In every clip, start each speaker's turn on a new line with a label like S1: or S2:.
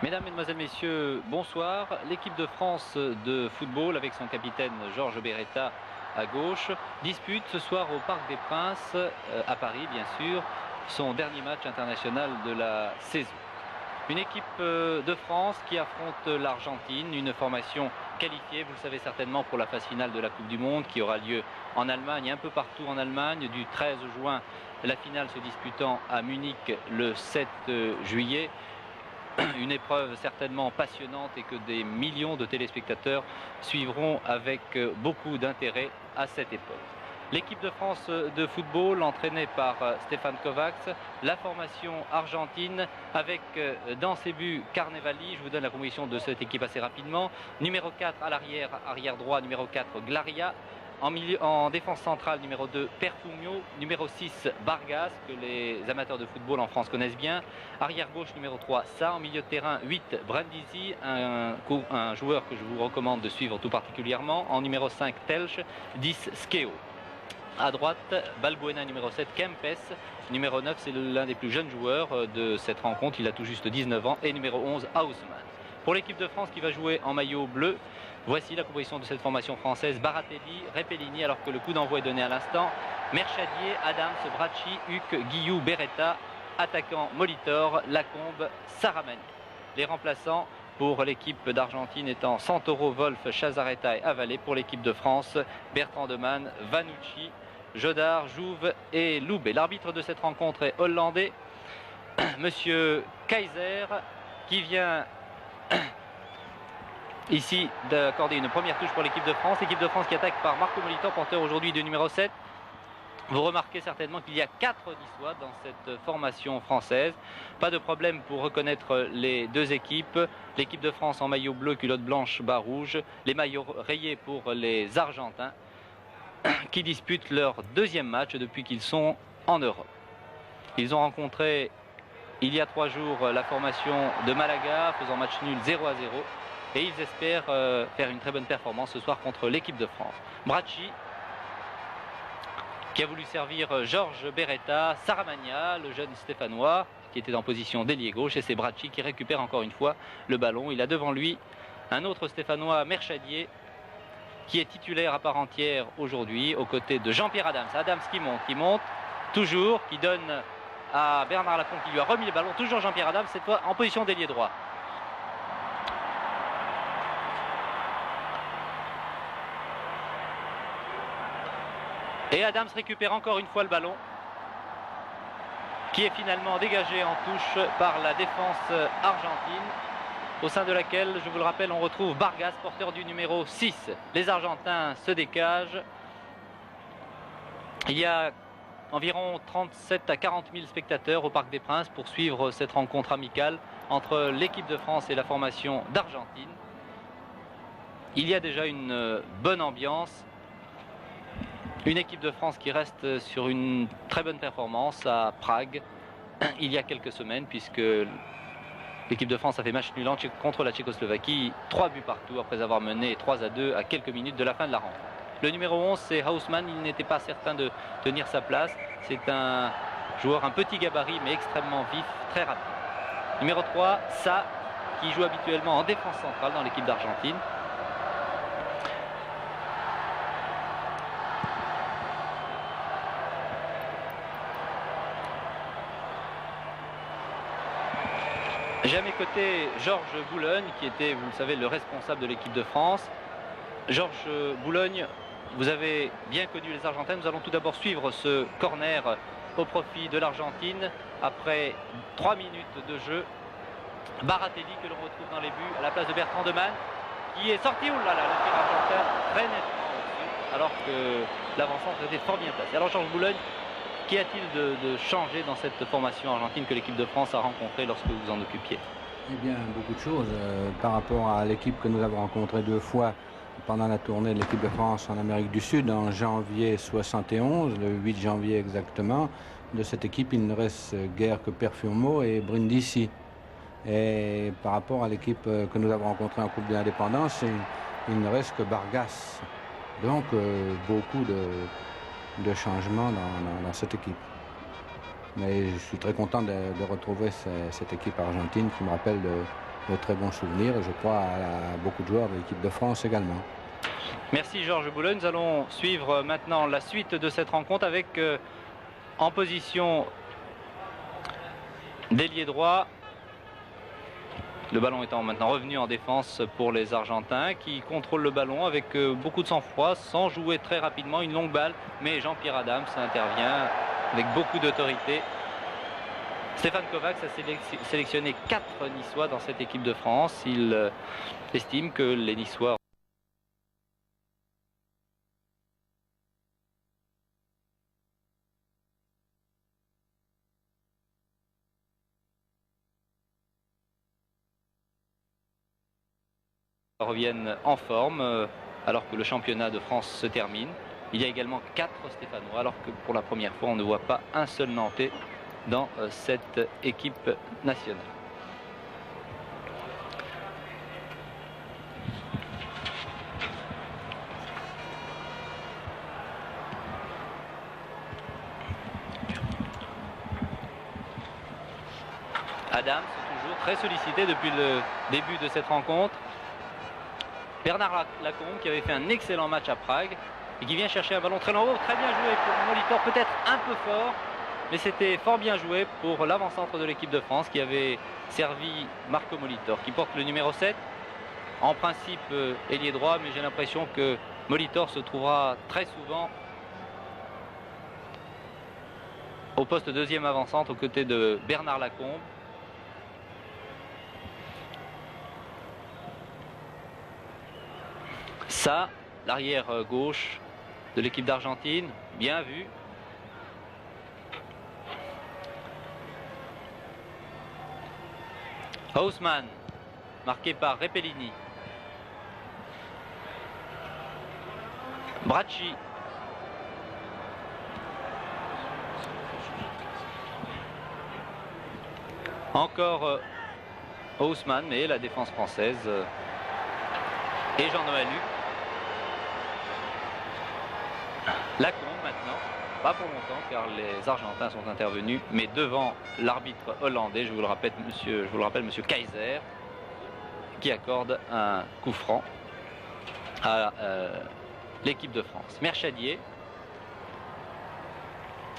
S1: Mesdames, Mesdemoiselles, Messieurs, bonsoir. L'équipe de France de football avec son capitaine Georges Beretta à gauche dispute ce soir au Parc des Princes, à Paris bien sûr, son dernier match international de la saison. Une équipe de France qui affronte l'Argentine, une formation qualifiée, vous le savez certainement, pour la phase finale de la Coupe du Monde qui aura lieu en Allemagne et un peu partout en Allemagne du 13 juin, la finale se disputant à Munich le 7 juillet. Une épreuve certainement passionnante et que des millions de téléspectateurs suivront avec beaucoup d'intérêt à cette époque. L'équipe de France de football entraînée par Stefan Kovacs, la formation argentine avec dans ses buts Carnevali. Je vous donne la composition de cette équipe assez rapidement. Numéro 4 à l'arrière, arrière droit, numéro 4 Glaria. En défense centrale, numéro 2, Perfumio. Numéro 6, Vargas, que les amateurs de football en France connaissent bien. Arrière gauche, numéro 3, Sa. En milieu de terrain, 8, Brindisi, un joueur que je vous recommande de suivre tout particulièrement. En numéro 5, Telch. 10, Skeo. À droite, Balbuena, numéro 7, Kempes. Numéro 9, c'est l'un des plus jeunes joueurs de cette rencontre. Il a tout juste 19 ans. Et numéro 11, Haussmann. Pour l'équipe de France qui va jouer en maillot bleu, voici la composition de cette formation française. Baratelli, Repellini, alors que le coup d'envoi est donné à l'instant. Merchadier, Adams, Bracci, Huc, Guillou, Beretta. Attaquant, Molitor, Lacombe, Saramani. Les remplaçants pour l'équipe d'Argentine étant Santoro, Wolf, Chazareta et Avalé. Pour l'équipe de France, Bertrand Demann, Vanucci, Jodard, Jouve et Loubet. L'arbitre de cette rencontre est hollandais, Monsieur Kaiser, qui vient ici d'accorder une première touche pour l'équipe de France. L'équipe de France qui attaque par Marco Molitor, porteur aujourd'hui du numéro 7. Vous remarquez certainement qu'il y a 4 Niçois dans cette formation française. Pas de problème pour reconnaître les deux équipes. L'équipe de France en maillot bleu, culotte blanche, bas rouge. Les maillots rayés pour les Argentins qui disputent leur deuxième match depuis qu'ils sont en Europe. Ils ont rencontré il y a 3 jours la formation de Malaga, faisant match nul 0-0. Et ils espèrent faire une très bonne performance ce soir contre l'équipe de France. Bracci, qui a voulu servir Georges Beretta, Saramagna, le jeune Stéphanois, qui était en position d'ailier gauche, et c'est Bracci qui récupère encore une fois le ballon. Il a devant lui un autre Stéphanois, Merchadier, qui est titulaire à part entière aujourd'hui, aux côtés de Jean-Pierre Adams. Adams qui monte, toujours, qui donne à Bernard Lacombe, qui lui a remis le ballon, toujours Jean-Pierre Adams, cette fois en position d'ailier droit. Et Adams récupère encore une fois le ballon, qui est finalement dégagé en touche par la défense argentine, au sein de laquelle, je vous le rappelle, on retrouve Vargas, porteur du numéro 6. Les Argentins se dégagent. Il y a environ 37 à 40 000 spectateurs au Parc des Princes pour suivre cette rencontre amicale entre l'équipe de France et la formation d'Argentine. Il y a déjà une bonne ambiance. Une équipe de France qui reste sur une très bonne performance à Prague il y a quelques semaines, puisque l'équipe de France a fait match nul contre la Tchécoslovaquie, 3 buts partout après avoir mené 3-2 à quelques minutes de la fin de la rencontre. Le numéro 11, c'est Haussmann. Il n'était pas certain de tenir sa place. C'est un joueur, un petit gabarit, mais extrêmement vif, très rapide. Numéro 3, Sa, qui joue habituellement en défense centrale dans l'équipe d'Argentine. J'ai à mes côtés Georges Boulogne, qui était, vous le savez, le responsable de l'équipe de France. Georges Boulogne, vous avez bien connu les Argentins. Nous allons tout d'abord suivre ce corner au profit de l'Argentine. Après 3 minutes de jeu, Baratelli, que l'on retrouve dans les buts, à la place de Bertrand Demann, qui est sorti, oh là là, le tir argentin très nettement au-dessus, alors que l'avant-centre était fort bien placé. Alors Georges Boulogne, qu'y a-t-il de changé dans cette formation argentine que l'équipe de France a rencontrée lorsque vous en occupiez?
S2: Eh bien, beaucoup de choses par rapport à l'équipe que nous avons rencontrée 2 fois pendant la tournée de l'équipe de France en Amérique du Sud en janvier 71, le 8 janvier exactement. De cette équipe, il ne reste guère que Perfummo et Brindisi. Et par rapport à l'équipe que nous avons rencontrée en Coupe de l'Indépendance, il ne reste que Vargas. Donc, beaucoup de changements dans cette équipe. Mais je suis très content de retrouver cette équipe argentine qui me rappelle de très bons souvenirs, et je crois à beaucoup de joueurs de l'équipe de France également.
S1: Merci Georges Boulogne. Nous allons suivre maintenant la suite de cette rencontre avec en position d'ailier droit. Le ballon étant maintenant revenu en défense pour les Argentins qui contrôlent le ballon avec beaucoup de sang-froid, sans jouer très rapidement, une longue balle. Mais Jean-Pierre Adams intervient avec beaucoup d'autorité. Stéphane Kovacs a sélectionné 4 Niçois dans cette équipe de France. Il estime que les Niçois reviennent en forme alors que le championnat de France se termine. Il y a également 4 Stéphanois alors que pour la première fois on ne voit pas un seul Nantais dans cette équipe nationale. Adams toujours très sollicité depuis le début de cette rencontre. Bernard Lacombe qui avait fait un excellent match à Prague et qui vient chercher un ballon très long. Très bien joué pour Molitor, peut-être un peu fort, mais c'était fort bien joué pour l'avant-centre de l'équipe de France qui avait servi Marco Molitor, qui porte le numéro 7. En principe, ailier droit, mais j'ai l'impression que Molitor se trouvera très souvent au poste de deuxième avant-centre aux côtés de Bernard Lacombe. Ça, l'arrière gauche de l'équipe d'Argentine, bien vu. Haussmann, marqué par Repellini. Bracci. Encore Haussmann, mais la défense française et Jean-Noël Luc. Lacombe maintenant, pas pour longtemps car les Argentins sont intervenus, mais devant l'arbitre hollandais, je vous le rappelle, monsieur Kaiser, qui accorde un coup franc à l'équipe de France. Merchadier,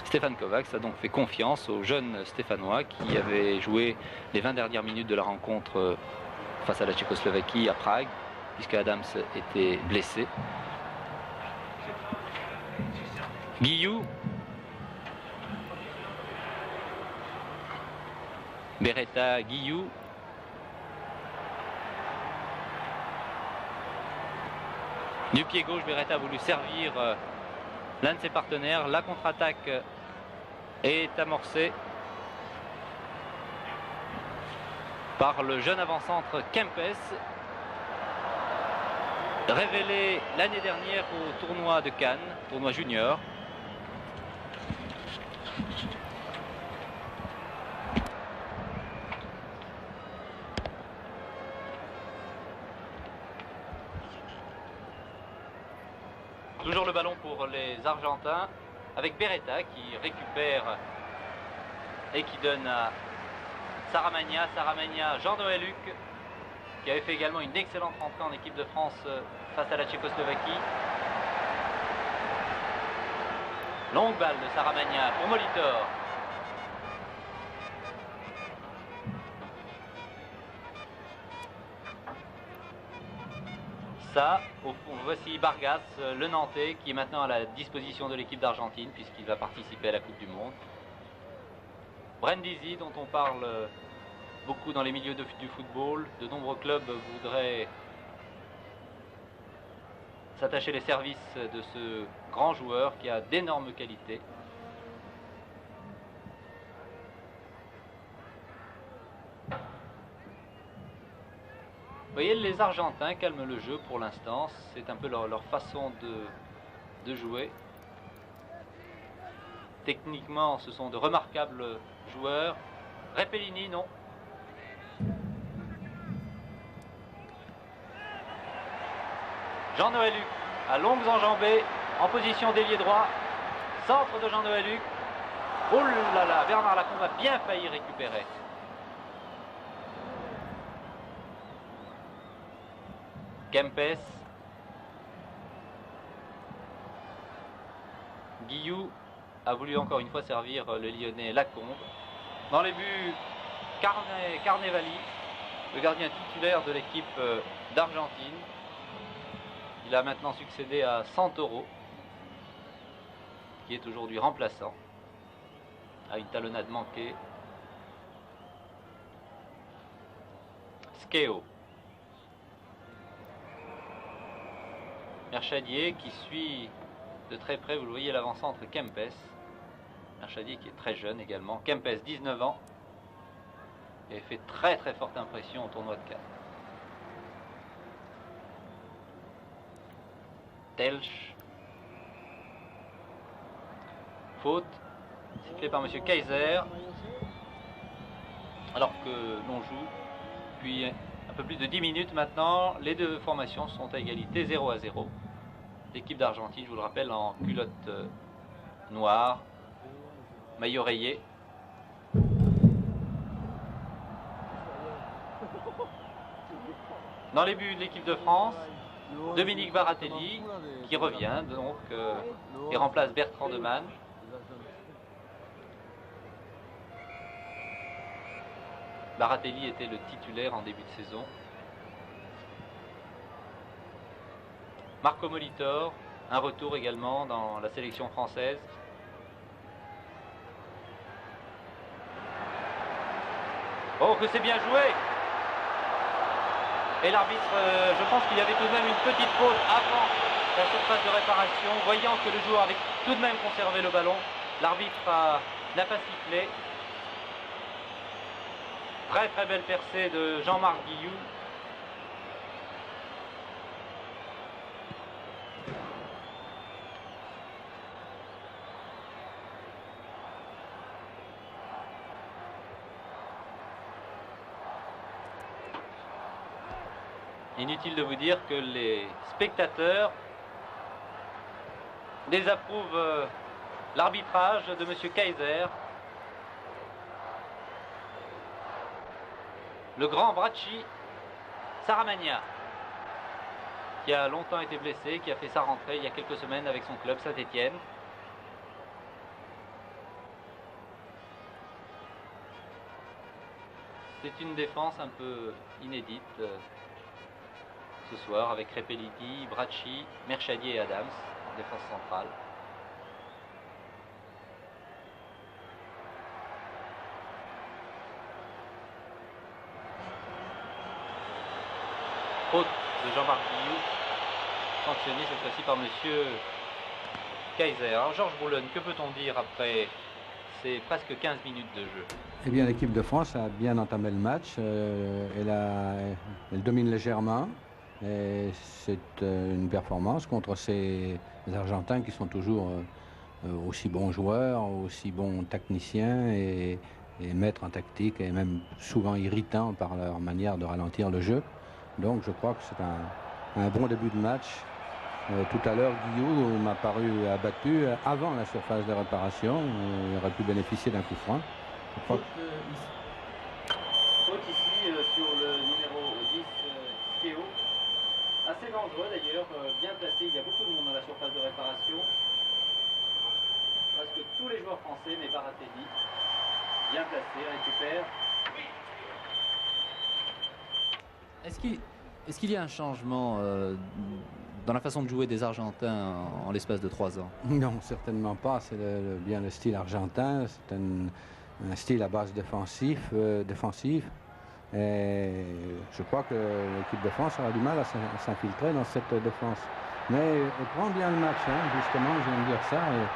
S1: Stéphane Kovacs a donc fait confiance au jeune Stéphanois qui avait joué les 20 dernières minutes de la rencontre face à la Tchécoslovaquie à Prague, puisque Adams était blessé. Guillou, Beretta, Guillou, du pied gauche, Beretta a voulu servir l'un de ses partenaires. La contre-attaque est amorcée par le jeune avant-centre Kempes, révélé l'année dernière au tournoi de Cannes, tournoi junior. Toujours le ballon pour les Argentins avec Beretta qui récupère et qui donne à Saramagna. Saramagna, Jean-Noël Luc qui avait fait également une excellente rentrée en équipe de France face à la Tchécoslovaquie. Longue balle de Saramagna pour Molitor. Ça, au fond, voici Bargas, le Nantais, qui est maintenant à la disposition de l'équipe d'Argentine, puisqu'il va participer à la Coupe du Monde. Brindisi, dont on parle beaucoup dans les milieux du football. De nombreux clubs voudraient s'attacher les services de ce grand joueur qui a d'énormes qualités. Vous voyez, les Argentins calment le jeu pour l'instant. C'est un peu leur façon de jouer. Techniquement, ce sont de remarquables joueurs. Repellini, non. Jean-Noël Luc, à longues enjambées, en position d'ailier droit. Centre de Jean-Noël Luc. Oh là là, Bernard Lacombe a bien failli récupérer. Kempes. Guillou a voulu encore une fois servir le Lyonnais Lacombe. Dans les buts, Carnevali, le gardien titulaire de l'équipe d'Argentine. Il a maintenant succédé à Santoro, qui est aujourd'hui remplaçant, à une talonnade manquée. Skeo. Merchadier qui suit de très près, vous le voyez, l'avant-centre Kempes. Merchadier qui est très jeune également. Kempes, 19 ans. Et fait très très forte impression au tournoi de Cannes. Telch. Faute. Sifflée par M. Kaiser. Alors que l'on joue depuis un peu plus de 10 minutes maintenant. Les deux formations sont à égalité, 0-0. L'équipe d'Argentine, je vous le rappelle, en culotte noire, maillot rayé. Dans les buts de l'équipe de France, Dominique Baratelli qui revient donc et remplace Bertrand Demann. Baratelli était le titulaire en début de saison. Marco Molitor, un retour également dans la sélection française. Oh, que c'est bien joué! Et l'arbitre, je pense qu'il y avait tout de même une petite faute avant la surface de réparation. Voyant que le joueur avait tout de même conservé le ballon, l'arbitre n'a pas sifflé. Très très belle percée de Jean-Marc Guillou. Inutile de vous dire que les spectateurs désapprouvent l'arbitrage de M. Kaiser. Le grand Bracci Saramagna, qui a longtemps été blessé, qui a fait sa rentrée il y a quelques semaines avec son club Saint-Étienne. C'est une défense un peu inédite ce soir avec Repelliti, Bracci, Merchadier et Adams en défense centrale. Faute de Jean-Marc Guillou, sanctionné cette fois-ci par M. Kaiser. Alors Georges Boulogne, que peut-on dire après ces presque 15 minutes de jeu?
S2: Eh bien, l'équipe de France a bien entamé le match. Elle domine légèrement. Et c'est une performance contre ces Argentins qui sont toujours aussi bons joueurs, aussi bons techniciens et maîtres en tactique et même souvent irritants par leur manière de ralentir le jeu. Donc je crois que c'est un bon début de match. Tout à l'heure, Guillou m'a paru abattu avant la surface de réparation. Il aurait pu bénéficier d'un coup franc.
S1: Faute ici sur le numéro 10, Skeo. Assez dangereux d'ailleurs, bien placé. Il y a beaucoup de monde dans la surface de réparation. Presque tous les joueurs français, mais Baratelli, bien placé, récupère.
S3: Est-ce qu'il y a un changement dans la façon de jouer des Argentins en l'espace de 3 ans?
S2: Non, certainement pas. C'est bien le style argentin. C'est un style à base défensif. Et je crois que l'équipe de France aura du mal à s'infiltrer dans cette défense. Mais elle prend bien le match, hein, justement, je viens de dire ça. Et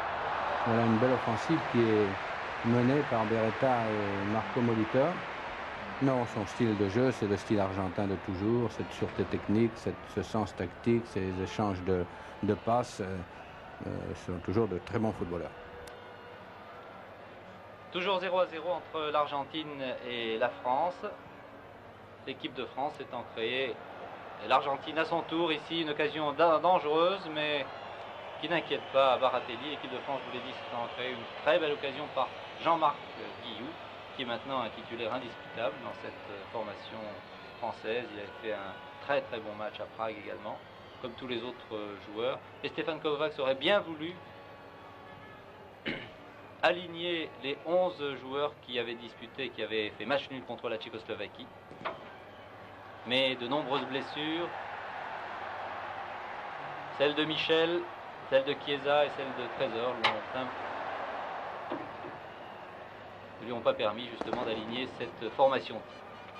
S2: voilà une belle offensive qui est menée par Beretta et Marco Molitor. Non, son style de jeu, c'est le style argentin de toujours, cette sûreté technique, ce sens tactique, ces échanges de passes sont toujours de très bons footballeurs.
S1: Toujours 0-0 entre l'Argentine et la France. L'équipe de France étant créée, l'Argentine à son tour, ici une occasion dangereuse, mais qui n'inquiète pas Baratelli. L'équipe de France, je vous l'ai dit, s'étant créée une très belle occasion par Jean-Marc Guillou, qui est maintenant un titulaire indiscutable dans cette formation française. Il a fait un très très bon match à Prague également, comme tous les autres joueurs. Et Stefan Kovacs aurait bien voulu aligner les 11 joueurs qui avaient disputé, qui avaient fait match nul contre la Tchécoslovaquie. Mais de nombreuses blessures, celle de Michel, celle de Chiesa et celle de Trésor, ne lui ont pas permis justement d'aligner cette formation.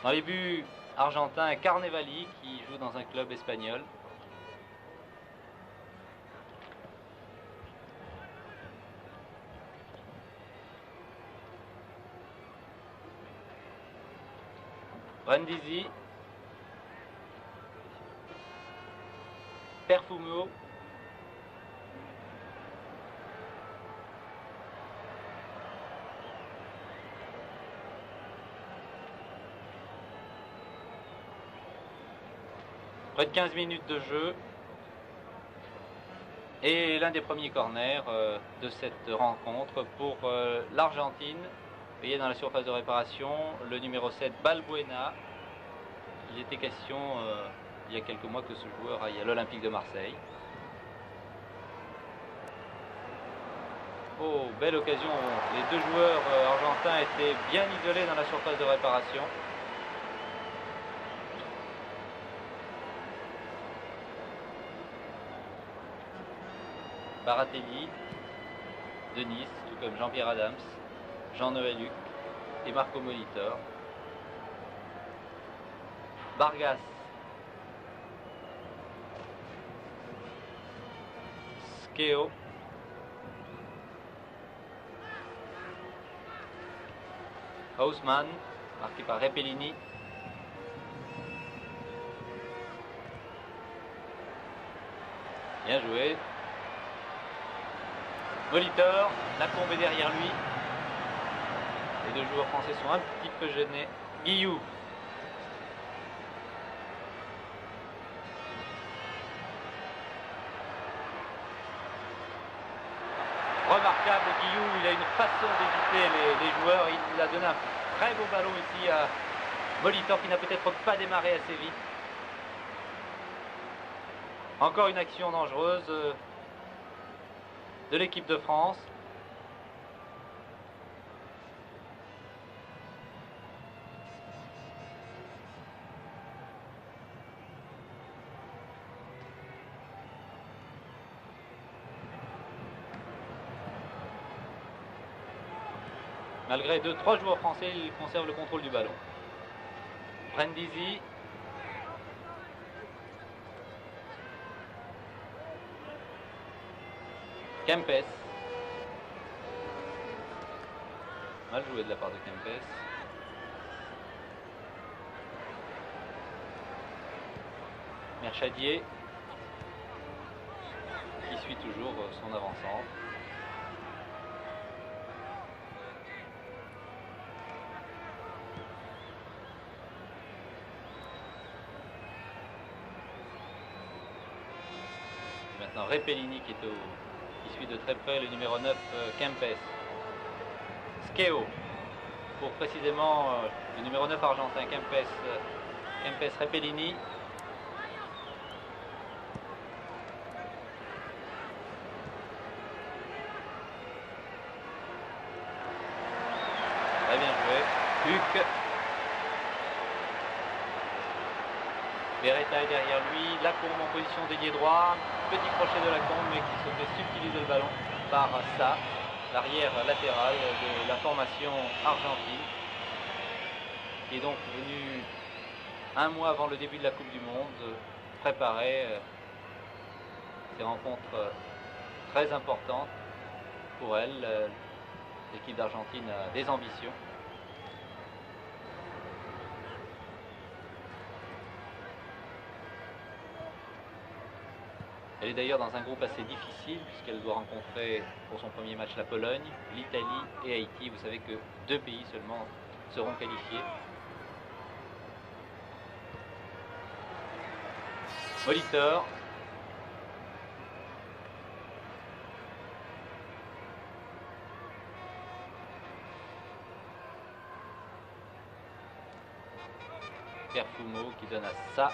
S1: Dans les buts argentins, Carnevali qui joue dans un club espagnol. Brindisi, Perfumo, près de 15 minutes de jeu et l'un des premiers corners de cette rencontre pour l'Argentine. Payé dans la surface de réparation, le numéro 7 Balbuena. Il était question il y a quelques mois que ce joueur aille à l'Olympique de Marseille. Oh, belle occasion. Les deux joueurs argentins étaient bien isolés dans la surface de réparation. Baratelli de Nice, tout comme Jean-Pierre Adams, Jean-Noël Luc et Marco Molitor. Vargas, Skeo, Haussmann, marqué par Repellini. Bien joué. Molitor, Lacombe est derrière lui. Les deux joueurs français sont un petit peu gênés. Guillou. Remarquable Guillou, il a une façon d'éviter les joueurs. Il a donné un très beau ballon ici à Molitor qui n'a peut-être pas démarré assez vite. Encore une action dangereuse de l'équipe de France. Malgré 2-3 joueurs français, il conserve le contrôle du ballon. Brindisi. Kempes. Mal joué de la part de Kempes. Merchadier. Qui suit toujours son avant-centre. Maintenant Repellini qui suit de très près le numéro 9 Kempes. Skeo pour précisément le numéro 9 argentin Kempes Repellini. Très bien joué. Huc. Beretta est derrière lui. Lacombe en position d'ailier droit. Petit crochet de Lacombe mais qui se fait subtiliser le ballon par ça, l'arrière latéral de la formation argentine, qui est donc venu un mois avant le début de la Coupe du Monde préparer ces rencontres très importantes pour elle. L'équipe d'Argentine a des ambitions. Elle est d'ailleurs dans un groupe assez difficile puisqu'elle doit rencontrer pour son premier match la Pologne, l'Italie et Haïti. Vous savez que 2 pays seulement seront qualifiés. Molitor. Perfumo qui donne à ça.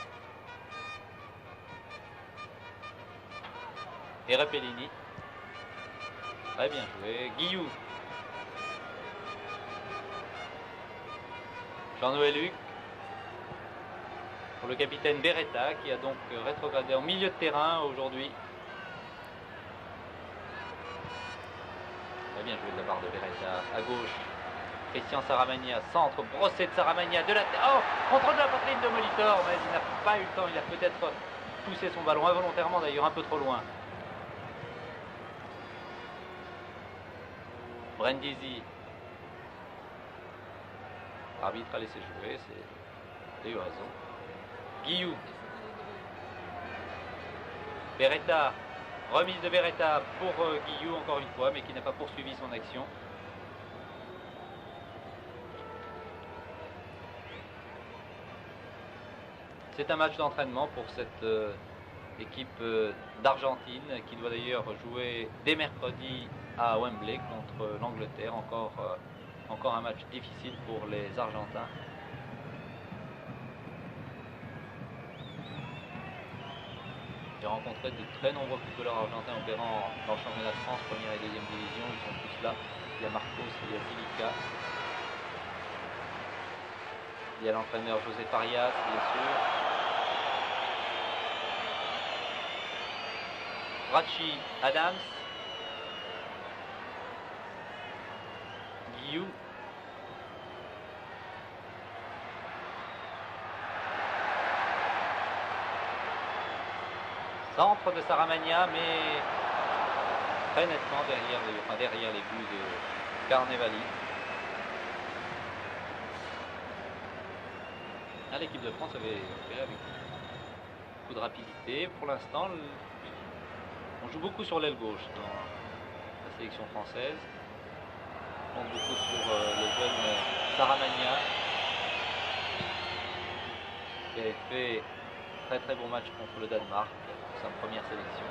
S1: Et Repellini. Très bien joué. Guillou. Jean-Noël Luc. Pour le capitaine Beretta qui a donc rétrogradé en milieu de terrain aujourd'hui. Très bien joué de la part de Beretta. À gauche, Christian Saramagna, centre, brossé de Saramagna, de la tête. Oh, contrôle de la poitrine de Molitor, mais il n'a pas eu le temps, il a peut-être poussé son ballon involontairement d'ailleurs un peu trop loin. Brindisi. L'arbitre a laissé jouer, c'est eu raison. Guillou. Beretta. Remise de Beretta pour Guillou encore une fois, mais qui n'a pas poursuivi son action. C'est un match d'entraînement pour cette équipe d'Argentine qui doit d'ailleurs jouer dès mercredi à Wembley contre l'Angleterre. Encore un match difficile pour les Argentins. J'ai rencontré de très nombreux footballeurs argentins opérant dans le championnat de France, première et deuxième division. Ils sont tous là. Il y a Marcos, il y a Zilica. Il y a l'entraîneur José Farias, bien sûr. Rachi Adams. Guillou. Centre de Saramagna, mais très nettement derrière les buts de Carnevali. L'équipe de France avait fait avec beaucoup de rapidité. Pour l'instant, on joue beaucoup sur l'aile gauche dans la sélection française. On compte beaucoup sur le jeune Saramagna, qui avait fait un très bon match contre le Danemark, sa première sélection.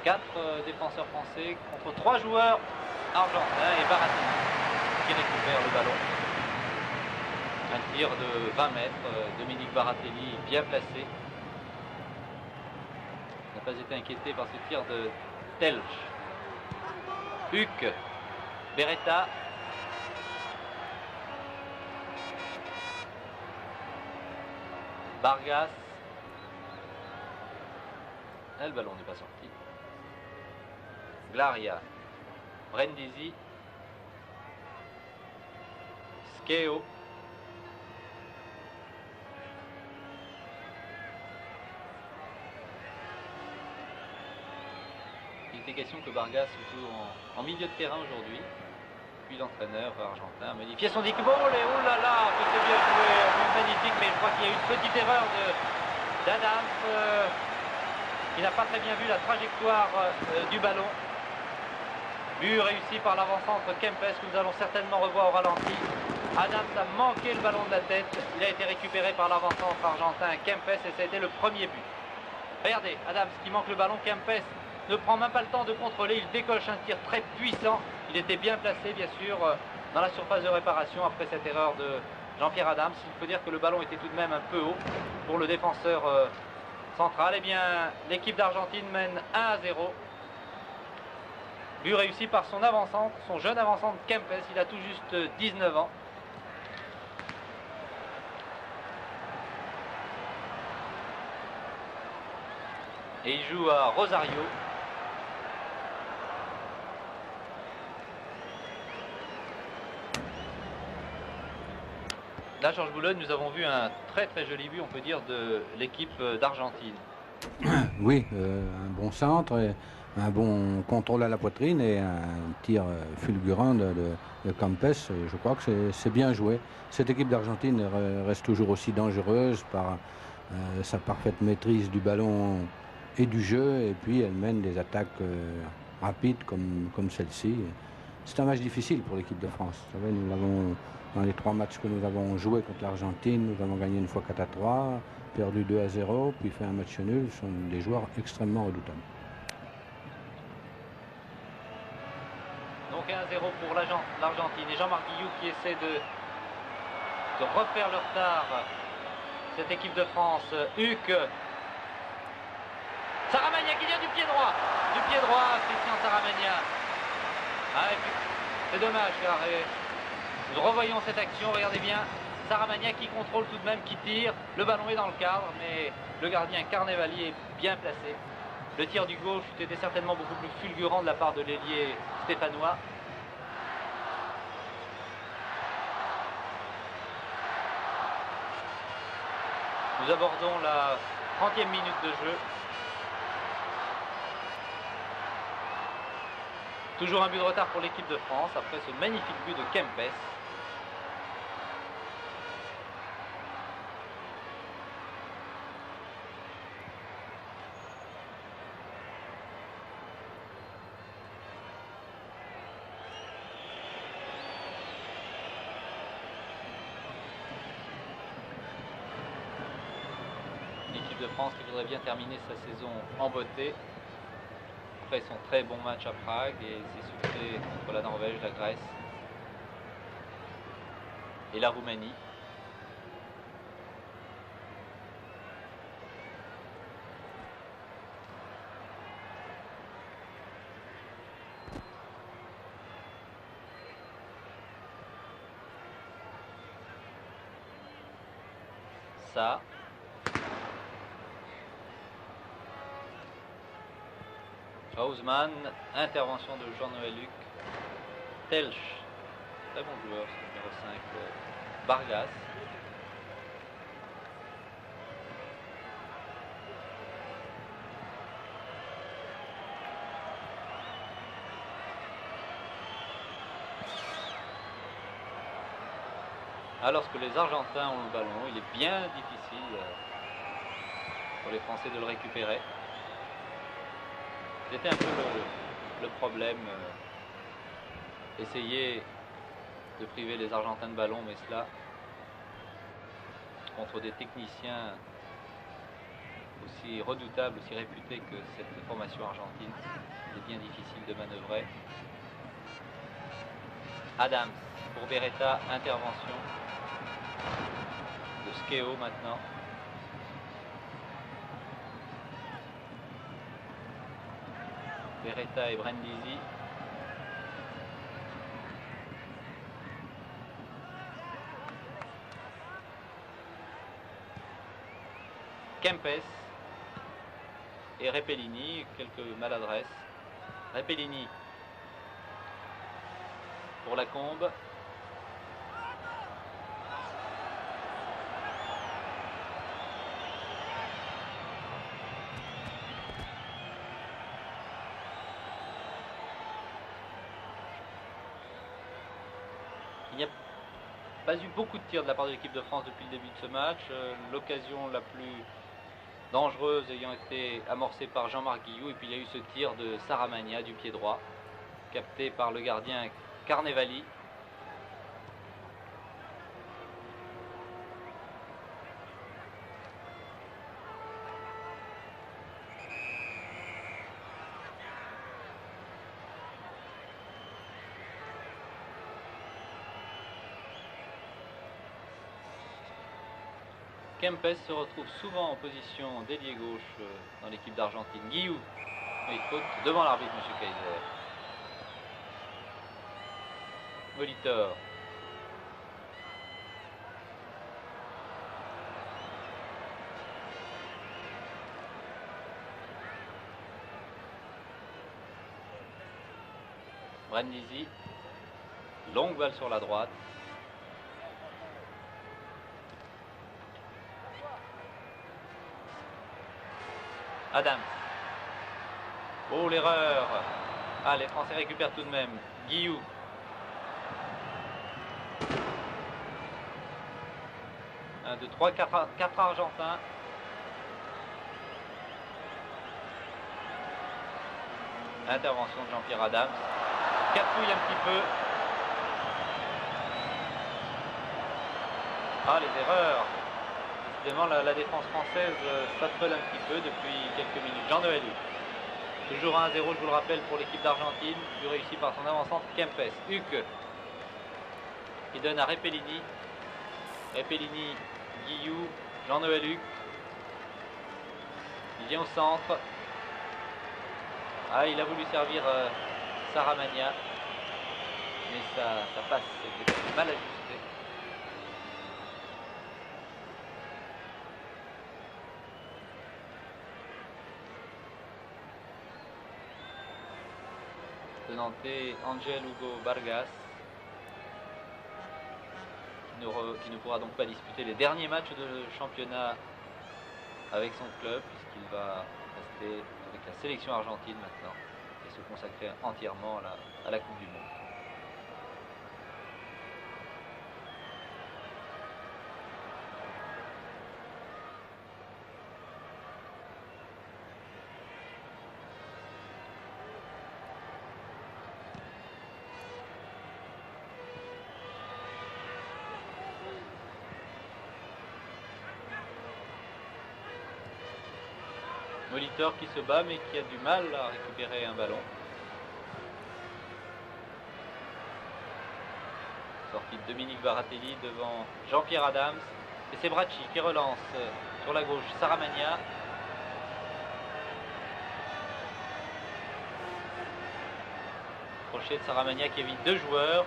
S1: Quatre défenseurs français contre 3 joueurs argentins et Baratini qui récupère le ballon. Un tir de 20 mètres, Dominique Baratelli bien placé. N'a pas été inquiété par ce tir de Telch. Huck, Beretta. Vargas. Et le ballon n'est pas sorti. Glaria. Brindisi. Skeo. Il était question que Vargas joue en milieu de terrain aujourd'hui. Puis l'entraîneur argentin a modifié son équipe. Oh là là, que c'est bien joué, magnifique, mais je crois qu'il y a eu une petite erreur d'Adams qui n'a pas très bien vu la trajectoire du ballon. But réussi par l'avant-centre Kempes que nous allons certainement revoir au ralenti. Adams a manqué le ballon de la tête. Il a été récupéré par l'avant-centre argentin Kempes et ça a été le premier but. Regardez, Adams qui manque le ballon. Kempes ne prend même pas le temps de contrôler. Il décoche un tir très puissant. Il était bien placé, bien sûr, dans la surface de réparation après cette erreur de Jean-Pierre Adams. Il faut dire que le ballon était tout de même un peu haut pour le défenseur central. Eh bien, l'équipe d'Argentine mène 1-0. But réussi par son avant-centre, son jeune avant-centre Kempes. Il a tout juste 19 ans. Et il joue à Rosario. Là, Georges Boulogne, nous avons vu un très joli but, on peut dire, de l'équipe d'Argentine.
S2: Oui, un bon centre, et un bon contrôle à la poitrine et un tir fulgurant de Kempes. Je crois que c'est bien joué. Cette équipe d'Argentine reste toujours aussi dangereuse par sa parfaite maîtrise du ballon et du jeu, et puis elle mène des attaques rapides comme celle-ci. C'est un match difficile pour l'équipe de France. Vous savez, nous l'avons dans les 3 matchs que nous avons joués contre l'Argentine, nous avons gagné une fois 4-3, perdu 2-0, puis fait un match nul. Ce sont des joueurs extrêmement redoutables.
S1: Donc 1-0 pour l'Argentine et Jean-Marc Guillou qui essaie de refaire le retard cette équipe de France. Huck. Saramagna qui vient du pied droit. Du pied droit, Christian Saramagna. Ah, c'est dommage car nous revoyons cette action, regardez bien. Saramagna qui contrôle tout de même, qui tire. Le ballon est dans le cadre, mais le gardien Carnevali est bien placé. Le tir du gauche était certainement beaucoup plus fulgurant de la part de l'ailier stéphanois. Nous abordons la 30e minute de jeu. Toujours un but de retard pour l'équipe de France après ce magnifique but de Kempes. L'équipe de France qui voudrait bien terminer sa saison en beauté. Après son très bon match à Prague et ses succès contre la Norvège, la Grèce et la Roumanie. Ça. Hausmann, intervention de Jean-Noël Huck. Telch, très bon joueur, ce numéro 5, Vargas. Alors que les Argentins ont le ballon, il est bien difficile pour les Français de le récupérer. C'était un peu le problème, essayer de priver les Argentins de ballon, mais cela, contre des techniciens aussi redoutables, aussi réputés que cette formation argentine, c'est bien difficile de manœuvrer. Adams pour Beretta, intervention de Skeo maintenant. Beretta et Brindisi. Kempes et Repellini, quelques maladresses. Repellini pour la Combe. Il n'y a pas eu beaucoup de tirs de la part de l'équipe de France depuis le début de ce match. L'occasion la plus dangereuse ayant été amorcée par Jean-Marc Guillou. Et puis il y a eu ce tir de Saramagna du pied droit, capté par le gardien Carnevali. Kempes se retrouve souvent en position d'ailier gauche dans l'équipe d'Argentine. Guillou, mais faute devant l'arbitre, M. Kaiser. Molitor. Brindisi. Longue balle sur la droite. Adams. Oh, l'erreur. Ah, les Français récupèrent tout de même. Guillou. Un, deux, trois, quatre Argentins. Intervention de Jean-Pierre Adams. Capouille un petit peu. Ah, les erreurs. Évidemment, la défense française s'affole un petit peu depuis quelques minutes. Jean-Noël Huck. Toujours 1-0, je vous le rappelle, pour l'équipe d'Argentine, plus réussi par son avant-centre Kempes. Huck qui donne à Repellini. Repellini, Guillou, Jean-Noël Luc. Il vient au centre. Ah, il a voulu servir Saramagna. Mais ça passe, c'était mal ajusté. Le Nantais Angel Hugo Vargas qui ne pourra donc pas disputer les derniers matchs de championnat avec son club puisqu'il va rester avec la sélection argentine maintenant et se consacrer entièrement à la Coupe du Monde. Molitor qui se bat mais qui a du mal à récupérer un ballon. Sortie de Dominique Baratelli devant Jean-Pierre Adams. Et c'est Bracci qui relance sur la gauche Saramagna. Crochet de Saramagna qui évite deux joueurs.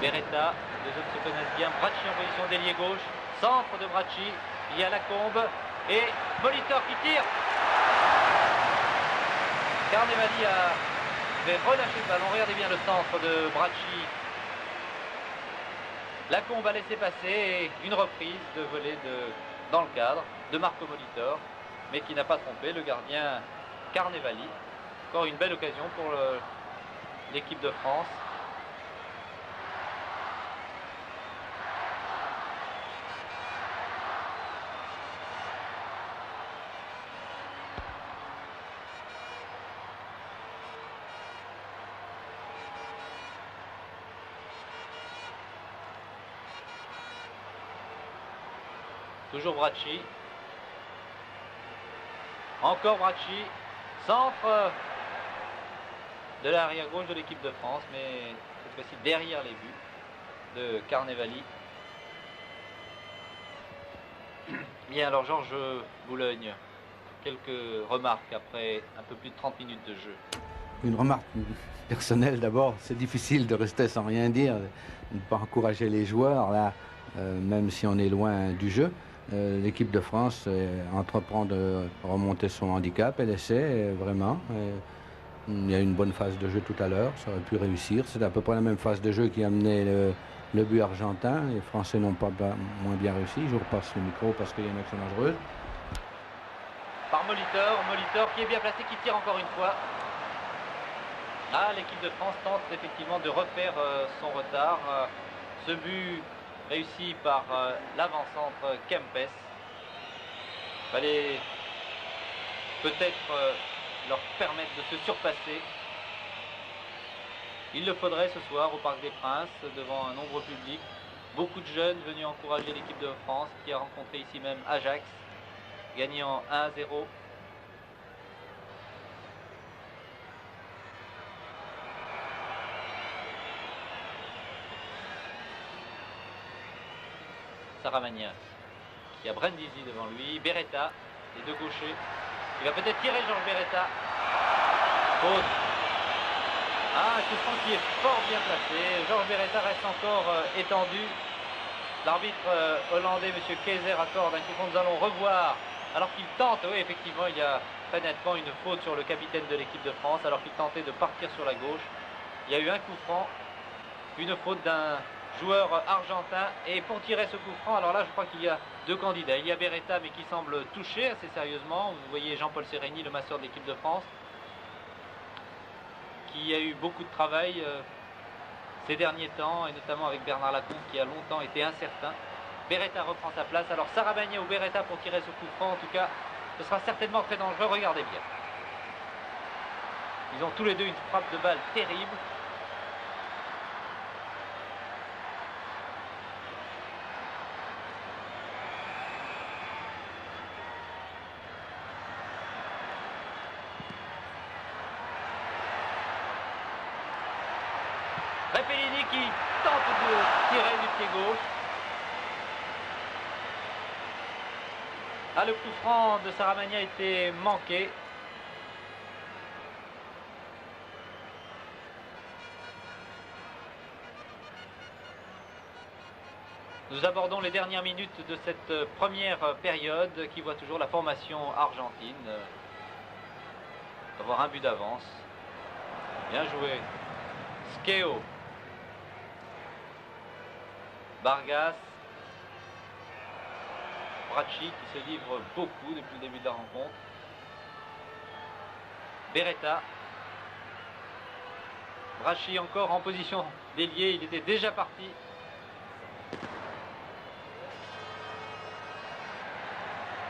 S1: Beretta, les autres se connaissent bien. Bracci en position d'ailier gauche. Centre de Bracci. Il y a Lacombe. Et Molitor qui tire. Carnevali avait relâché le ballon. Regardez bien le centre de Bracci. Lacombe a laissé passer et une reprise de volée dans le cadre de Marco Molitor, mais qui n'a pas trompé le gardien Carnevali. Encore une belle occasion pour l'équipe de France. Toujours Bracci. Encore Bracci. Centre de l'arrière gauche de l'équipe de France, mais cette fois-ci derrière les buts de Carnevali. Bien, alors Georges Boulogne, quelques remarques après un peu plus de 30 minutes de jeu.
S2: Une remarque personnelle d'abord, c'est difficile de rester sans rien dire, de ne pas encourager les joueurs, là, même si on est loin du jeu. L'équipe de France entreprend de remonter son handicap, elle essaie vraiment. Il y a une bonne phase de jeu tout à l'heure, ça aurait pu réussir. C'est à peu près la même phase de jeu qui a amené le but argentin. Les Français n'ont pas moins bien réussi. Je repasse le micro parce qu'il y a une action dangereuse.
S1: Par Molitor qui est bien placé, qui tire encore une fois. Ah, l'équipe de France tente effectivement de refaire son retard. Ce but réussi par l'avant-centre Kempes. Il fallait peut-être leur permettre de se surpasser. Il le faudrait ce soir au Parc des Princes, devant un nombreux public. Beaucoup de jeunes venus encourager l'équipe de France qui a rencontré ici même Ajax, gagnant 1-0. Saramagna qui a Brindisi devant lui, Beretta, les deux gauchers. Il va peut-être tirer Georges Beretta. Faute. Ah, un coup franc qui est fort bien placé. Georges Beretta reste encore étendu. L'arbitre hollandais, M. Keizer, accorde un coup franc. Nous allons revoir. Alors qu'il tente, oui, effectivement, il y a très nettement une faute sur le capitaine de l'équipe de France, alors qu'il tentait de partir sur la gauche. Il y a eu un coup franc, une faute d'un joueur argentin, et pour tirer ce coup franc, alors là je crois qu'il y a deux candidats. Il y a Beretta mais qui semble toucher assez sérieusement. Vous voyez Jean-Paul Sereni, le masseur de l'équipe de France, qui a eu beaucoup de travail ces derniers temps, et notamment avec Bernard Lacombe qui a longtemps été incertain. Beretta reprend sa place. Alors Saramagna ou Beretta pour tirer ce coup franc, en tout cas ce sera certainement très dangereux. Regardez bien, ils ont tous les deux une frappe de balle terrible. Repellini qui tente de tirer du pied gauche. Ah, le coup franc de Saramagna a été manqué. Nous abordons les dernières minutes de cette première période qui voit toujours la formation argentine avoir un but d'avance. Bien joué. Skeo. Vargas. Bracci qui se livre beaucoup depuis le début de la rencontre. Beretta. Bracci encore en position d'ailier, il était déjà parti.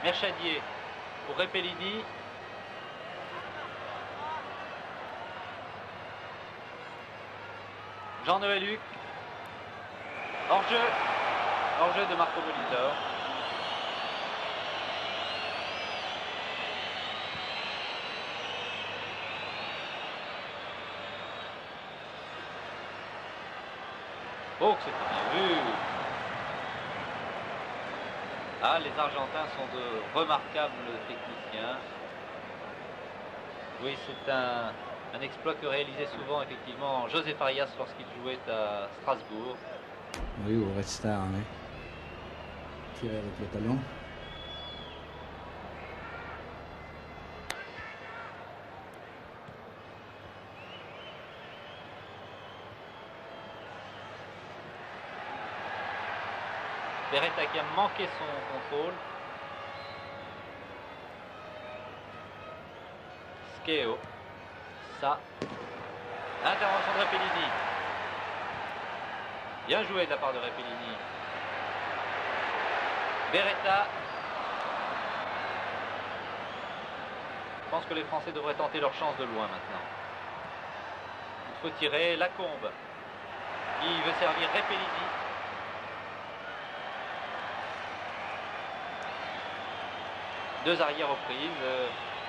S1: Merchadier pour Repellini. Jean-Noël Huc. Hors-jeu. Hors-jeu de Marco Molitor. Oh, que c'était bien vu. Ah, les Argentins sont de remarquables techniciens. Oui, c'est un exploit que réalisait souvent effectivement José Farias lorsqu'il jouait à Strasbourg.
S2: Oui, au Red Star, oui. Tirer avec le talon.
S1: Beretta qui a manqué son contrôle. Skeo. Ça. Intervention de Repellini. Bien joué de la part de Repellini. Beretta. Je pense que les Français devraient tenter leur chance de loin maintenant. Il faut tirer Lacombe. Il veut servir Repellini. Deux arrières reprises.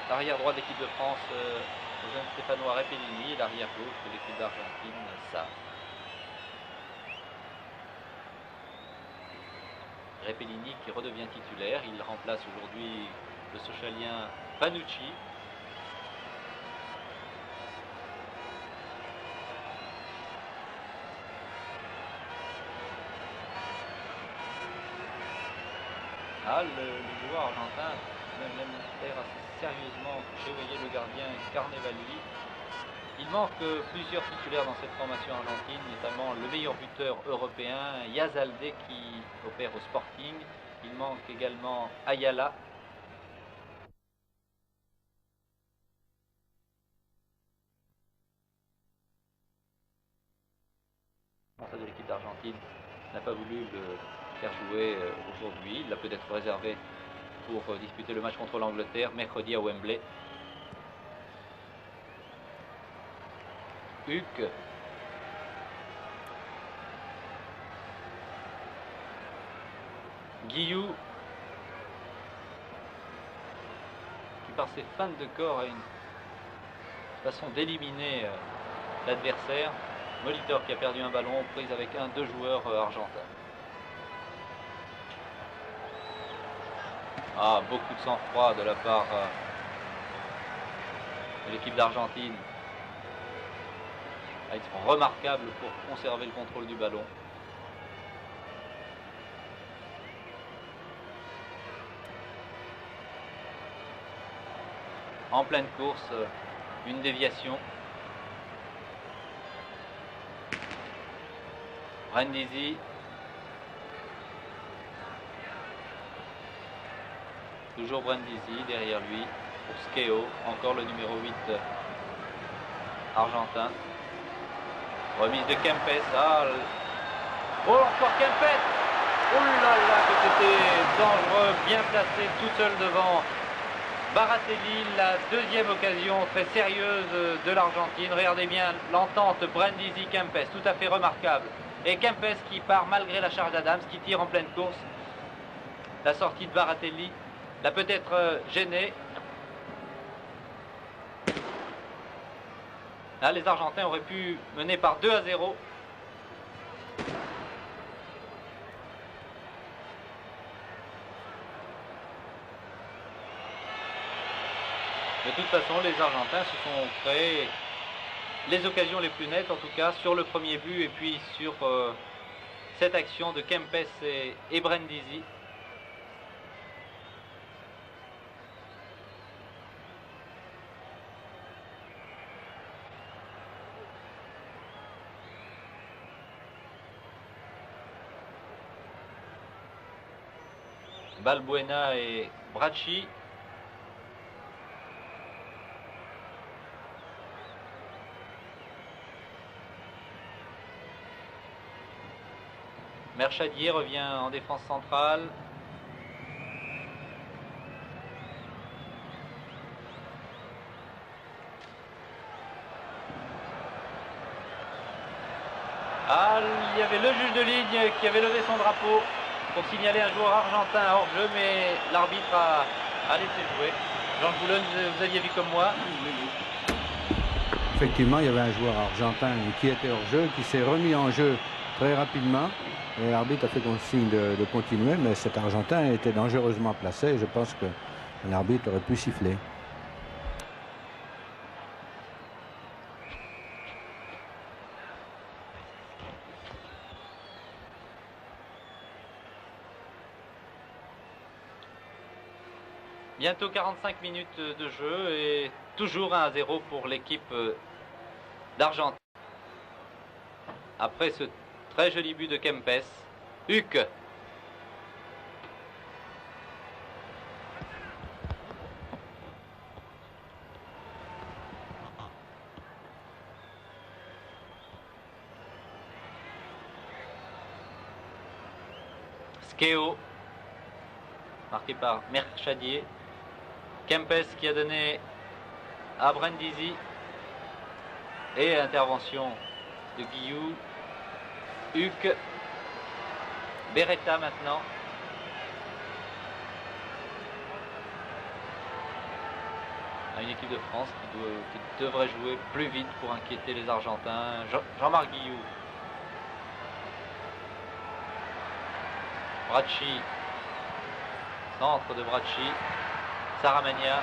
S1: L'arrière droit de l'équipe de France, le jeune Stéphanois Repellini, et l'arrière gauche de l'équipe d'Argentine, ça. Repellini qui redevient titulaire, il remplace aujourd'hui le Sochalien Panucci. Ah, le joueur argentin même assez sérieusement touché. Vous voyez le gardien Carnevali. Il manque plusieurs titulaires dans cette formation argentine, notamment le meilleur buteur européen, Yazalde, qui opère au Sporting. Il manque également Ayala. De l'équipe d'Argentine n'a pas voulu le faire jouer aujourd'hui. Il l'a peut-être réservé pour disputer le match contre l'Angleterre mercredi à Wembley. Huc. Guillou. Qui par ses feintes de corps a une façon d'éliminer l'adversaire. Molitor qui a perdu un ballon, prise avec deux joueurs argentins. Ah, beaucoup de sang-froid de la part de l'équipe d'Argentine. Ah, ils sont remarquables pour conserver le contrôle du ballon. En pleine course, une déviation. Brindisi. Toujours Brindisi derrière lui pour Skeo. Encore le numéro 8 argentin. Remise de Kempes. Ah, oh, encore Kempes. Oh là là, que c'était dangereux. Bien placé tout seul devant Baratelli. La deuxième occasion très sérieuse de l'Argentine. Regardez bien l'entente Brindisi-Kempes. Tout à fait remarquable. Et Kempes qui part malgré la charge d'Adams, qui tire en pleine course. La sortie de Baratelli l'a peut-être gêné. Là, les Argentins auraient pu mener par 2-0. De toute façon, les Argentins se sont créés les occasions les plus nettes, en tout cas, sur le premier but et puis sur cette action de Kempes et Brindisi. Balbuena et Bracci. Merchadier revient en défense centrale. Ah, il y avait le juge de ligne qui avait levé son drapeau pour signaler un joueur argentin hors jeu, mais l'arbitre a laissé jouer. Jean Boulogne, vous aviez vu comme moi?
S2: Effectivement, il y avait un joueur argentin qui était hors jeu, qui s'est remis en jeu très rapidement. Et l'arbitre a fait consigne de continuer, mais cet Argentin était dangereusement placé et je pense que l'arbitre aurait pu siffler.
S1: Bientôt 45 minutes de jeu et toujours 1-0 pour l'équipe d'Argentine. Après ce très joli but de Kempes. Huck. Skeo. Marqué par Merchadier. Kempes qui a donné à Brindisi. Et intervention de Guillou. Huck. Beretta maintenant. Une équipe de France qui devrait jouer plus vite pour inquiéter les Argentins. Jean-Marc Guillou. Bracci. Centre de Bracci. Saramagna.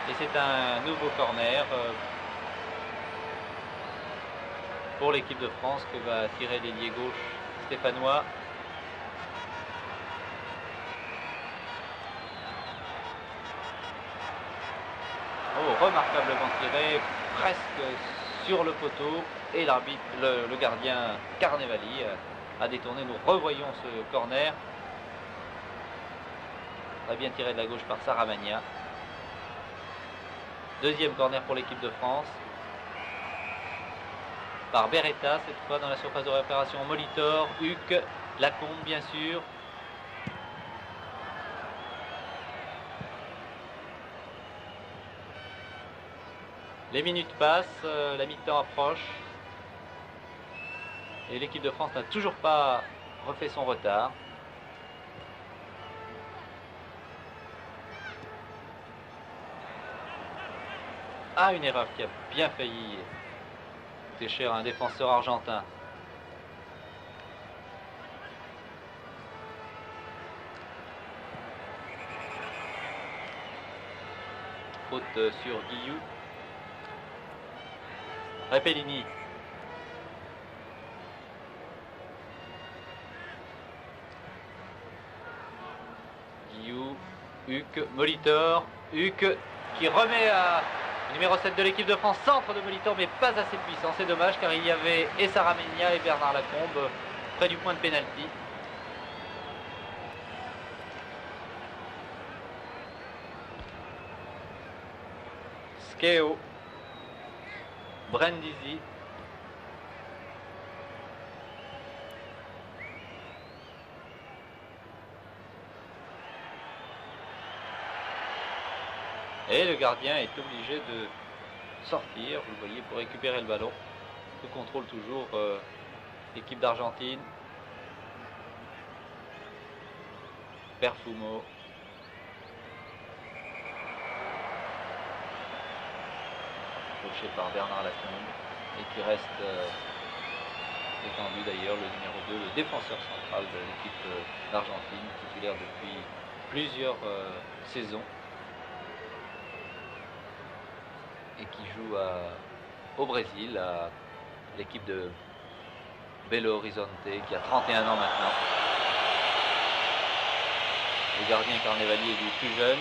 S1: Et c'est un nouveau corner pour l'équipe de France que va tirer l'ailier gauche stéphanois. Oh, remarquablement tiré, presque sur le poteau. Et l'arbitre, le gardien Carnevali a détourné. Nous revoyons ce corner. Très bien tiré de la gauche par Saramagna. Deuxième corner pour l'équipe de France. Par Beretta, cette fois dans la surface de réparation. Molitor, Huck, Lacombe bien sûr. Les minutes passent, la mi-temps approche. Et l'équipe de France n'a toujours pas refait son retard. Ah, une erreur qui a bien failli coûter cher à un défenseur argentin. Faute sur Guillou. Repellini. Guillou. Huck. Molitor. Huck qui remet à numéro 7 de l'équipe de France. Centre de Molitor, mais pas assez puissant. C'est dommage car il y avait et Saramagna et Bernard Lacombe près du point de pénalty. Skeo. Brindisi. Et le gardien est obligé de sortir, vous le voyez, pour récupérer le ballon. Sous contrôle toujours l'équipe d'Argentine. Perfumo. Coché par Bernard Lacombe. Et qui reste étendu d'ailleurs, le numéro 2, le défenseur central de l'équipe d'Argentine, titulaire depuis plusieurs saisons. et qui joue au Brésil, à l'équipe de Belo Horizonte, qui a 31 ans maintenant. Le gardien Carnevali est du plus jeune,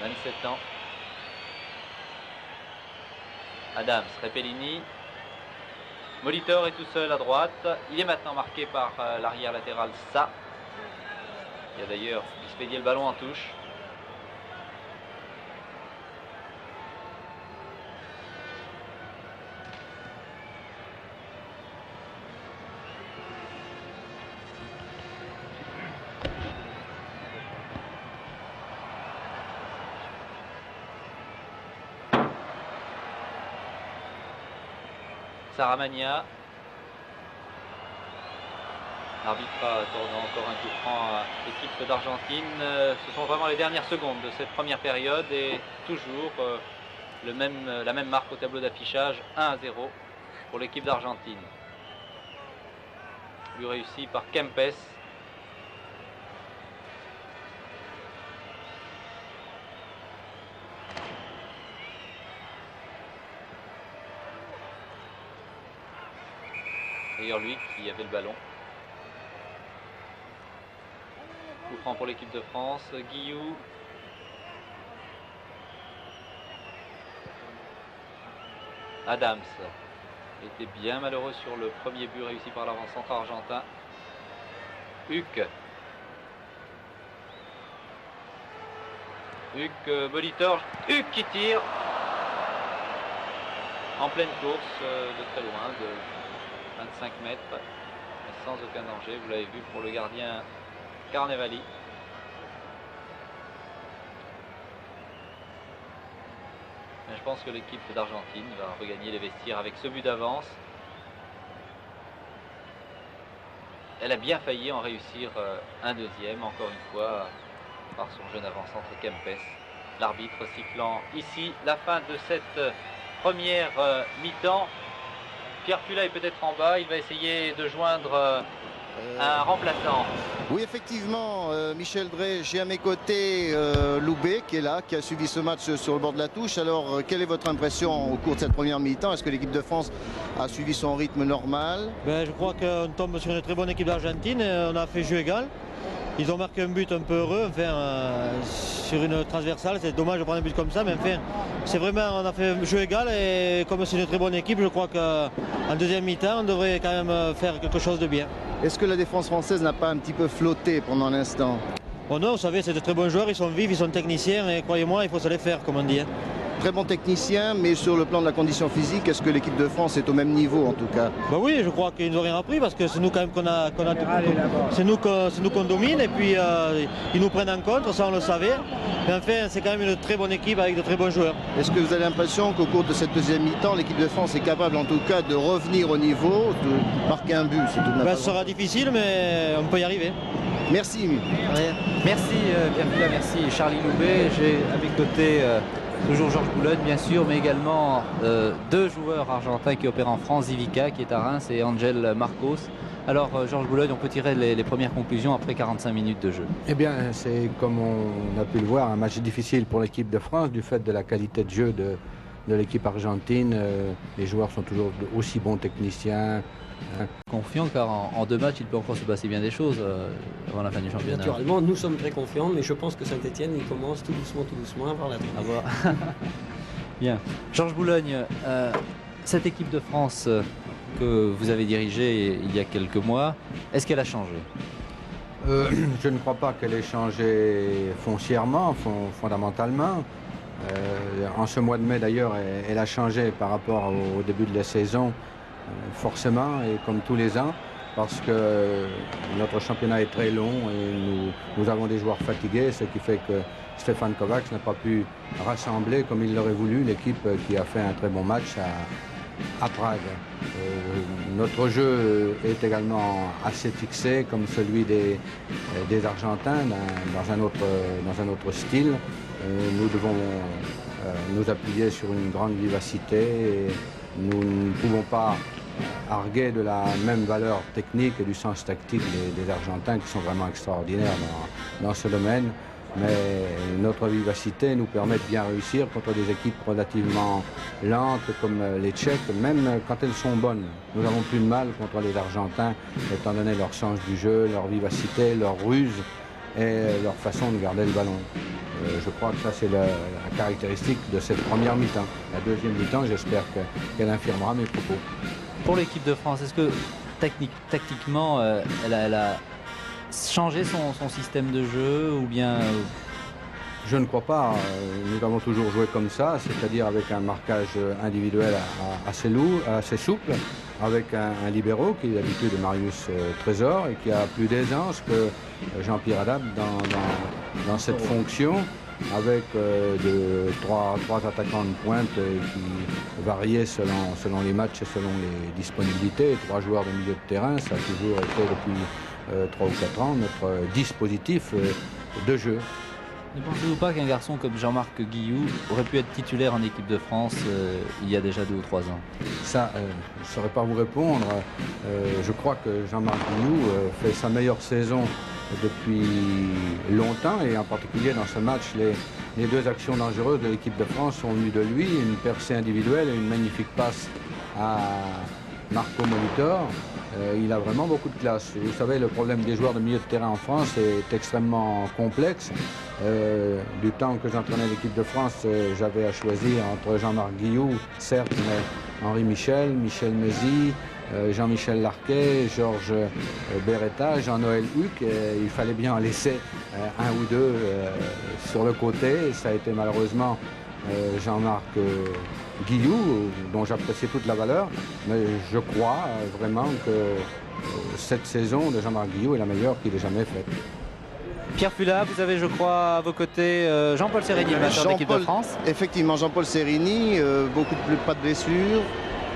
S1: 27 ans. Adams, Repellini. Molitor est tout seul à droite. Il est maintenant marqué par l'arrière latéral Sa. Il a d'ailleurs expédié le ballon en touche. Saramagna. L'arbitre accorde encore un coup franc à l'équipe d'Argentine. Ce sont vraiment les dernières secondes de cette première période et toujours la même marque au tableau d'affichage, 1-0 pour l'équipe d'Argentine. Lui réussi par Kempes. D'ailleurs lui qui avait le ballon. Coup franc pour l'équipe de France. Guillou. Adams était bien malheureux sur le premier but réussi par l'avant-centre argentin. Huck. Molitor. Huck qui tire. En pleine course de très loin, de 25 mètres, mais sans aucun danger. Vous l'avez vu pour le gardien Carnevali. Mais je pense que l'équipe d'Argentine va regagner les vestiaires avec ce but d'avance. Elle a bien failli en réussir un deuxième, encore une fois, par son jeune avant-centre Kempes. L'arbitre sifflant ici la fin de cette première mi-temps. Pierre Pula est peut-être en bas, il va essayer de joindre un remplaçant.
S4: Oui, effectivement, Michel Drey, j'ai à mes côtés Loubet qui est là, qui a suivi ce match sur le bord de la touche. Alors, quelle est votre impression au cours de cette première mi-temps? Est-ce que l'équipe de France a suivi son rythme normal?
S5: Je crois qu'on tombe sur une très bonne équipe d'Argentine. On a fait jeu égal. Ils ont marqué un but un peu heureux, sur une transversale. C'est dommage de prendre un but comme ça, mais enfin, c'est vraiment, on a fait un jeu égal et comme c'est une très bonne équipe, je crois qu'en deuxième mi-temps, on devrait quand même faire quelque chose de bien.
S4: Est-ce que la défense française n'a pas un petit peu flotté pendant l'instant?
S5: Bon, non, vous savez, c'est de très bons joueurs, ils sont vifs, ils sont techniciens et croyez-moi, il faut se les faire, comme on dit.
S4: Très bon technicien, mais sur le plan de la condition physique, est-ce que l'équipe de France est au même niveau en tout cas?
S5: Oui, je crois qu'ils nous ont rien appris parce que c'est nous quand même c'est nous qu'on domine et puis ils nous prennent en compte, ça on le savait. Mais enfin, c'est quand même une très bonne équipe avec de très bons joueurs.
S4: Est-ce que vous avez l'impression qu'au cours de cette deuxième mi-temps, l'équipe de France est capable en tout cas de revenir au niveau, de marquer un but?
S5: Ce sera difficile, mais on peut y arriver.
S4: Merci.
S3: Merci Pierre Pula, merci Charlie Loubet. J'ai à mes côtés toujours Georges Boulogne bien sûr, mais également deux joueurs argentins qui opèrent en France, Ivica qui est à Reims et Angel Marcos. Alors Georges Boulogne, on peut tirer les premières conclusions après 45 minutes de jeu.
S2: Eh bien, c'est comme on a pu le voir, un match difficile pour l'équipe de France du fait de la qualité de jeu de l'équipe argentine. Les joueurs sont toujours aussi bons techniciens.
S3: Confiant car en deux matchs il peut encore se passer bien des choses avant la fin du championnat.
S6: Naturellement, nous sommes très confiants, mais je pense que Saint-Etienne il commence tout doucement à avoir la tournée.
S3: Bien. Georges Boulogne, cette équipe de France que vous avez dirigée il y a quelques mois, est-ce qu'elle a changé?
S2: Je ne crois pas qu'elle ait changé foncièrement, fondamentalement. En ce mois de mai d'ailleurs, elle a changé par rapport au début de la saison. Forcément, et comme tous les ans, parce que notre championnat est très long et nous avons des joueurs fatigués, ce qui fait que Stefan Kovacs n'a pas pu rassembler comme il l'aurait voulu l'équipe qui a fait un très bon match à Prague. Notre jeu est également assez fixé comme celui des Argentins dans un autre style. Nous devons nous appuyer sur une grande vivacité et nous ne pouvons pas arguer de la même valeur technique et du sens tactique des Argentins qui sont vraiment extraordinaires dans ce domaine. Mais notre vivacité nous permet de bien réussir contre des équipes relativement lentes comme les Tchèques, même quand elles sont bonnes. Nous avons plus de mal contre les Argentins, étant donné leur sens du jeu, leur vivacité, leur ruse et leur façon de garder le ballon. Je crois que ça, c'est la caractéristique de cette première mi-temps. La deuxième mi-temps, j'espère qu'elle infirmera mes propos.
S3: Pour l'équipe de France, est-ce que tactiquement, elle a changé son système de jeu ou bien...
S2: Je ne crois pas. Nous avons toujours joué comme ça, c'est-à-dire avec un marquage individuel assez souple, avec un libéro qui est d'habitude Marius Trésor et qui a plus d'aisance que Jean-Pierre Adam dans cette fonction, avec trois attaquants de pointe qui variaient selon les matchs et selon les disponibilités. 3 joueurs de milieu de terrain, ça a toujours été depuis 3 ou 4 ans notre dispositif de jeu.
S3: Ne pensez-vous pas qu'un garçon comme Jean-Marc Guilloux aurait pu être titulaire en équipe de France il y a déjà 2 ou 3 ans?
S2: Ça, je ne saurais pas vous répondre. Je crois que Jean-Marc Guilloux fait sa meilleure saison depuis longtemps et en particulier dans ce match, les 2 actions dangereuses de l'équipe de France sont venues de lui, une percée individuelle et une magnifique passe à Marco Molitor. Il a vraiment beaucoup de classe. Vous savez, le problème des joueurs de milieu de terrain en France est extrêmement complexe. Du temps que j'entraînais l'équipe de France, j'avais à choisir entre Jean-Marc Guilloux, certes, mais Henri Michel, Michel Mézy, Jean-Michel Larquet, Georges Beretta, Jean-Noël Huc. Il fallait bien en laisser un ou deux sur le côté. Ça a été malheureusement Jean-Marc Guilloux, dont j'appréciais toute la valeur, mais je crois vraiment que cette saison de Jean-Marc Guilloux est la meilleure qu'il ait jamais faite.
S3: Pierre Fula, vous avez, je crois, à vos côtés Jean-Paul Serrini, le match de l'équipe de France.
S4: Effectivement, Jean-Paul Serrini, pas de blessures,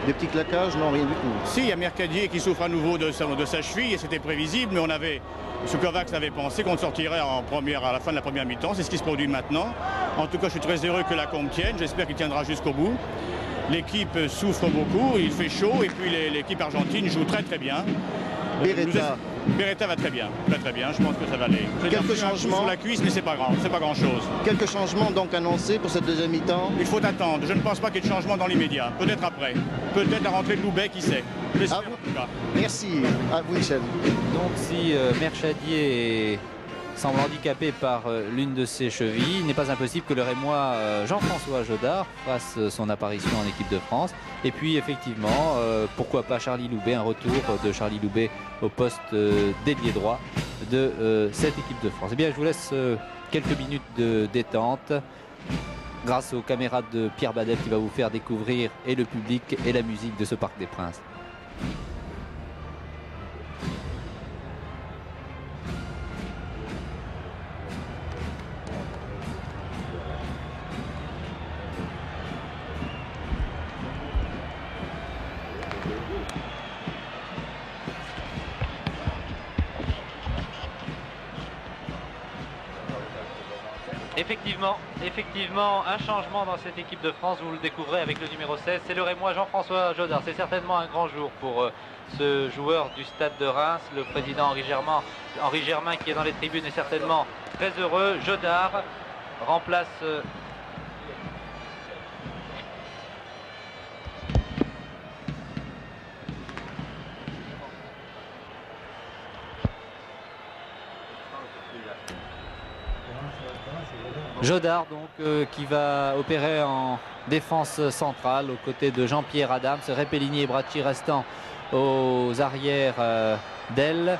S4: des petits claquages, non, rien du tout.
S7: Si, il y a Mercadier qui souffre à nouveau de sa cheville et c'était prévisible, mais M. Kovacs avait pensé qu'on sortirait à la fin de la première mi-temps. C'est ce qui se produit maintenant. En tout cas, je suis très heureux que Lacombe tienne. J'espère qu'il tiendra jusqu'au bout. L'équipe souffre beaucoup, il fait chaud et puis l'équipe argentine joue très très bien. Beretta va très bien, très bien. Je pense que ça va aller.
S4: Quelques changements
S7: sur la cuisse, mais c'est pas grand-chose.
S4: Quelques changements donc annoncés pour cette deuxième mi-temps.
S7: Il faut attendre. Je ne pense pas qu'il y ait de changement dans l'immédiat. Peut-être après. Peut-être la rentrée de Loubet, qui sait.
S4: À vous. Merci. À vous, Michel.
S3: Donc si Merchadier semble handicapé par l'une de ses chevilles, il n'est pas impossible que le Rémois Jean-François Jodard fasse son apparition en équipe de France. Et puis effectivement, pourquoi pas Charlie Loubet, un retour de Charlie Loubet au poste d'ailier droit de cette équipe de France. Eh bien, je vous laisse quelques minutes de détente grâce aux caméras de Pierre Badel qui va vous faire découvrir et le public et la musique de ce Parc des Princes.
S1: Effectivement, un changement dans cette équipe de France, vous le découvrez avec le numéro 16, c'est le Rémois Jean-François Jodard. C'est certainement un grand jour pour ce joueur du Stade de Reims. Le président Henri Germain qui est dans les tribunes est certainement très heureux. Jodard remplace...
S3: Jodard donc qui va opérer en défense centrale aux côtés de Jean-Pierre Adams, Repellini et Bracci restant aux arrières d'aile.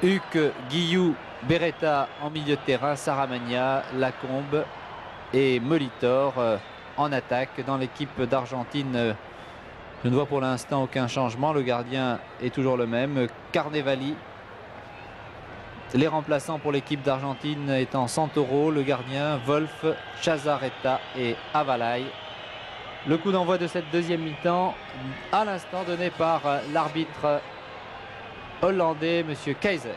S3: Huc, Guilloux, Beretta en milieu de terrain, Saramagna, Lacombe et Molitor en attaque. Dans l'équipe d'Argentine, je ne vois pour l'instant aucun changement. Le gardien est toujours le même, Carnevali. Les remplaçants pour l'équipe d'Argentine étant Santoro, le gardien, Wolf, Chazarreta et Avalai. Le coup d'envoi de cette deuxième mi-temps, à l'instant donné par l'arbitre hollandais, M. Kaiser.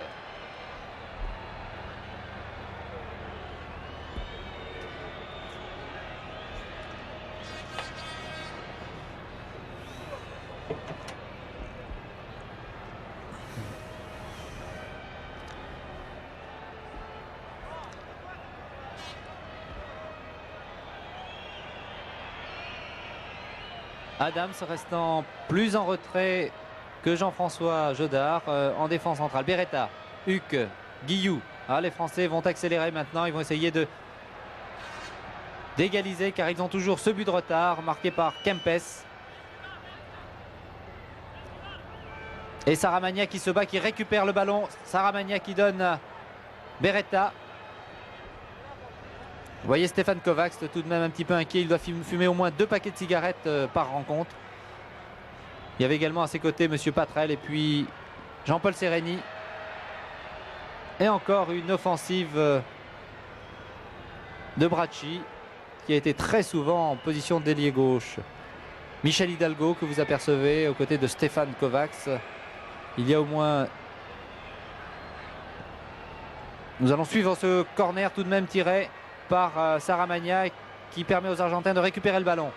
S3: Adams restant plus en retrait que Jean-François Jodard en défense centrale. Beretta, Huck, Guillou. Ah, les Français vont accélérer maintenant. Ils vont essayer d'égaliser car ils ont toujours ce but de retard marqué par Kempes. Et Saramagna qui se bat, qui récupère le ballon. Saramagna qui donne à Beretta. Vous voyez Stéphane Kovacs tout de même un petit peu inquiet. Il doit fumer au moins 2 paquets de cigarettes par rencontre. Il y avait également à ses côtés M. Patrel et puis Jean-Paul Sereni. Et encore une offensive de Bracci qui a été très souvent en position d'ailier gauche. Michel Hidalgo que vous apercevez aux côtés de Stéphane Kovacs. Il y a au moins... Nous allons suivre ce corner tout de même tiré par Saramagna qui permet aux Argentins de récupérer le ballon.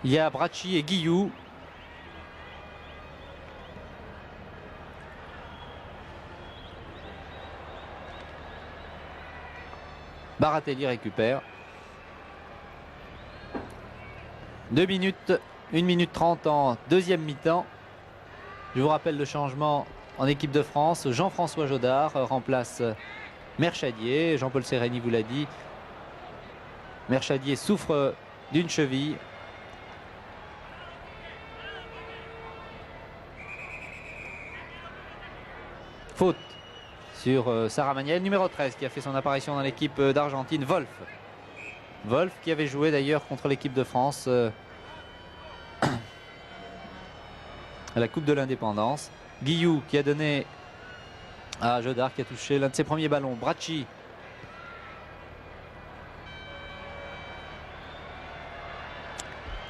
S3: Il y a Bracci et Guillou. Baratelli récupère. 2 minutes, 1 minute 30 en deuxième mi-temps. Je vous rappelle le changement en équipe de France. Jean-François Jodard remplace Merchadier. Jean-Paul Sereni vous l'a dit. Merchadier souffre d'une cheville. Faute sur Saramagna, le numéro 13 qui a fait son apparition dans l'équipe d'Argentine, Wolf. Wolf qui avait joué d'ailleurs contre l'équipe de France à la Coupe de l'Indépendance. Guillou qui a donné à Jodard qui a touché l'un de ses premiers ballons. Bracci.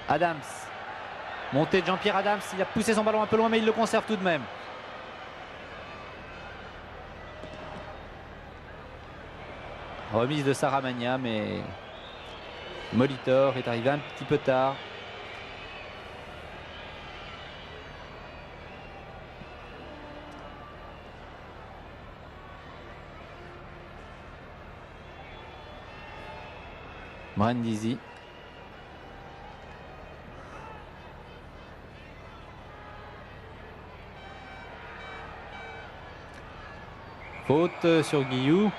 S3: Adams. Montée de Jean-Pierre Adams. Il a poussé son ballon un peu loin mais il le conserve tout de même. Remise de Saramagna mais Molitor est arrivé un petit peu tard. Brindisi. Faute sur Guillou.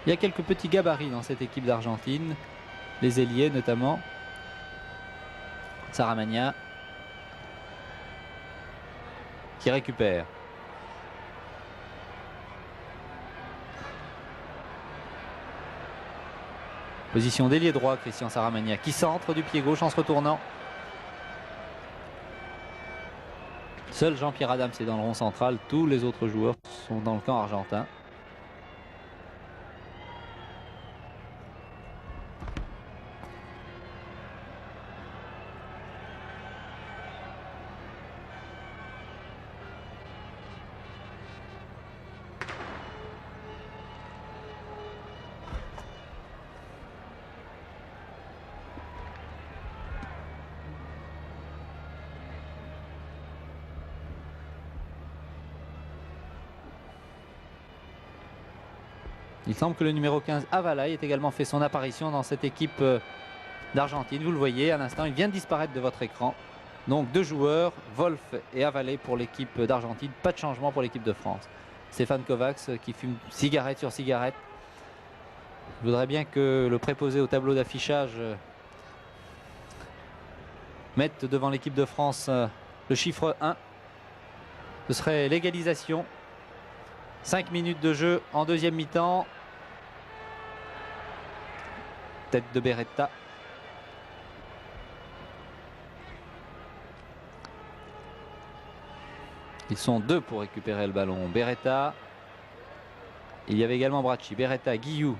S3: Il y a quelques petits gabarits dans cette équipe d'Argentine. Les ailiers notamment. Saramagna qui récupère. Position d'ailier droit, Christian Saramagna qui centre du pied gauche en se retournant. Seul Jean-Pierre Adams est dans le rond central. Tous les autres joueurs sont dans le camp argentin. Il semble que le numéro 15, Avalai, ait également fait son apparition dans cette équipe d'Argentine. Vous le voyez à l'instant, il vient de disparaître de votre écran. Donc 2 joueurs, Wolf et Avalai pour l'équipe d'Argentine. Pas de changement pour l'équipe de France. Stéphane Kovacs qui fume cigarette sur cigarette. Je voudrais bien que le préposé au tableau d'affichage mette devant l'équipe de France le chiffre 1. Ce serait l'égalisation. 5 minutes de jeu en deuxième mi-temps. Tête de Beretta. Ils sont 2 pour récupérer le ballon. Beretta. Il y avait également Bracci. Beretta, Guillou.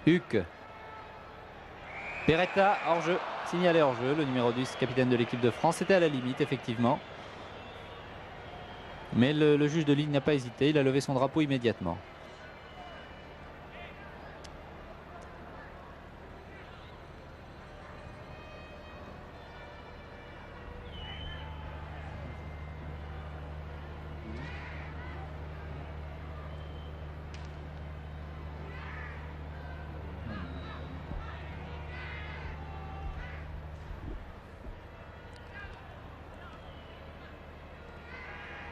S3: Huck. Beretta, hors-jeu. Signalé hors-jeu. Le numéro 10, capitaine de l'équipe de France. C'était à la limite, effectivement. Mais le juge de ligne n'a pas hésité. Il a levé son drapeau immédiatement.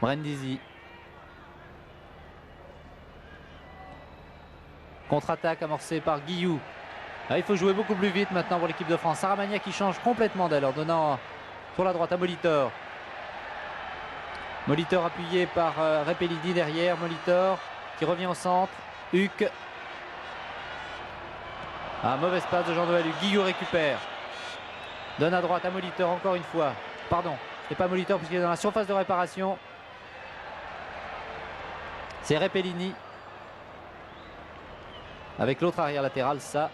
S3: Brindisi. Contre-attaque amorcée par Guillou. Il faut jouer beaucoup plus vite maintenant pour l'équipe de France. Saramagna qui change complètement d'aile en donnant sur la droite à Molitor. Molitor appuyé par Repellini derrière. Molitor qui revient au centre. Huc. Mauvaise passe de Jean-Noël Huc. Guillou récupère. Donne à droite à Molitor encore une fois. Pardon, ce n'est pas Molitor puisqu'il est dans la surface de réparation. C'est Repellini. Avec l'autre arrière latéral, ça.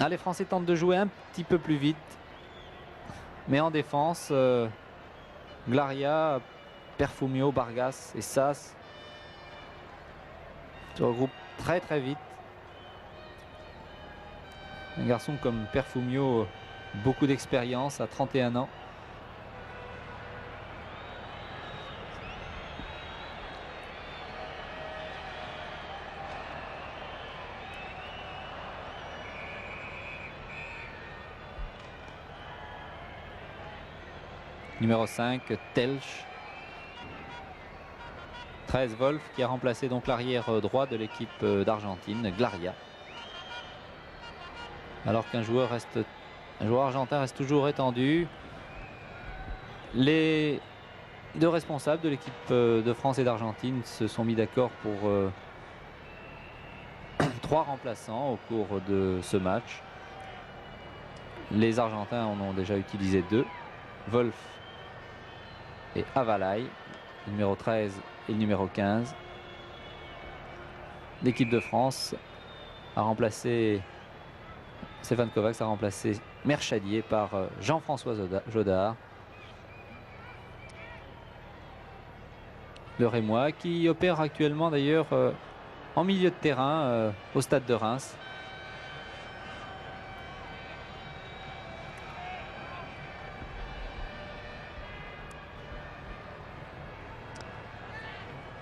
S3: Les Français tentent de jouer un petit peu plus vite. Mais en défense, Glaria, Perfumio, Bargas et Sas se regroupent très très vite. Un garçon comme Perfumio, beaucoup d'expérience à 31 ans. Numéro 5, Telch. 13, Wolf qui a remplacé donc l'arrière droit de l'équipe d'Argentine, Glaria. Alors qu'un joueur argentin reste toujours étendu. Les deux responsables de l'équipe de France et d'Argentine se sont mis d'accord pour 3 remplaçants au cours de ce match. Les Argentins en ont déjà utilisé 2. Wolf et Avalai, le numéro 13 et le numéro 15. L'équipe de France a remplacé, Stéphane Kovacs a remplacé Merchadier par Jean-François Jodard. Le Rémois qui opère actuellement d'ailleurs en milieu de terrain au stade de Reims.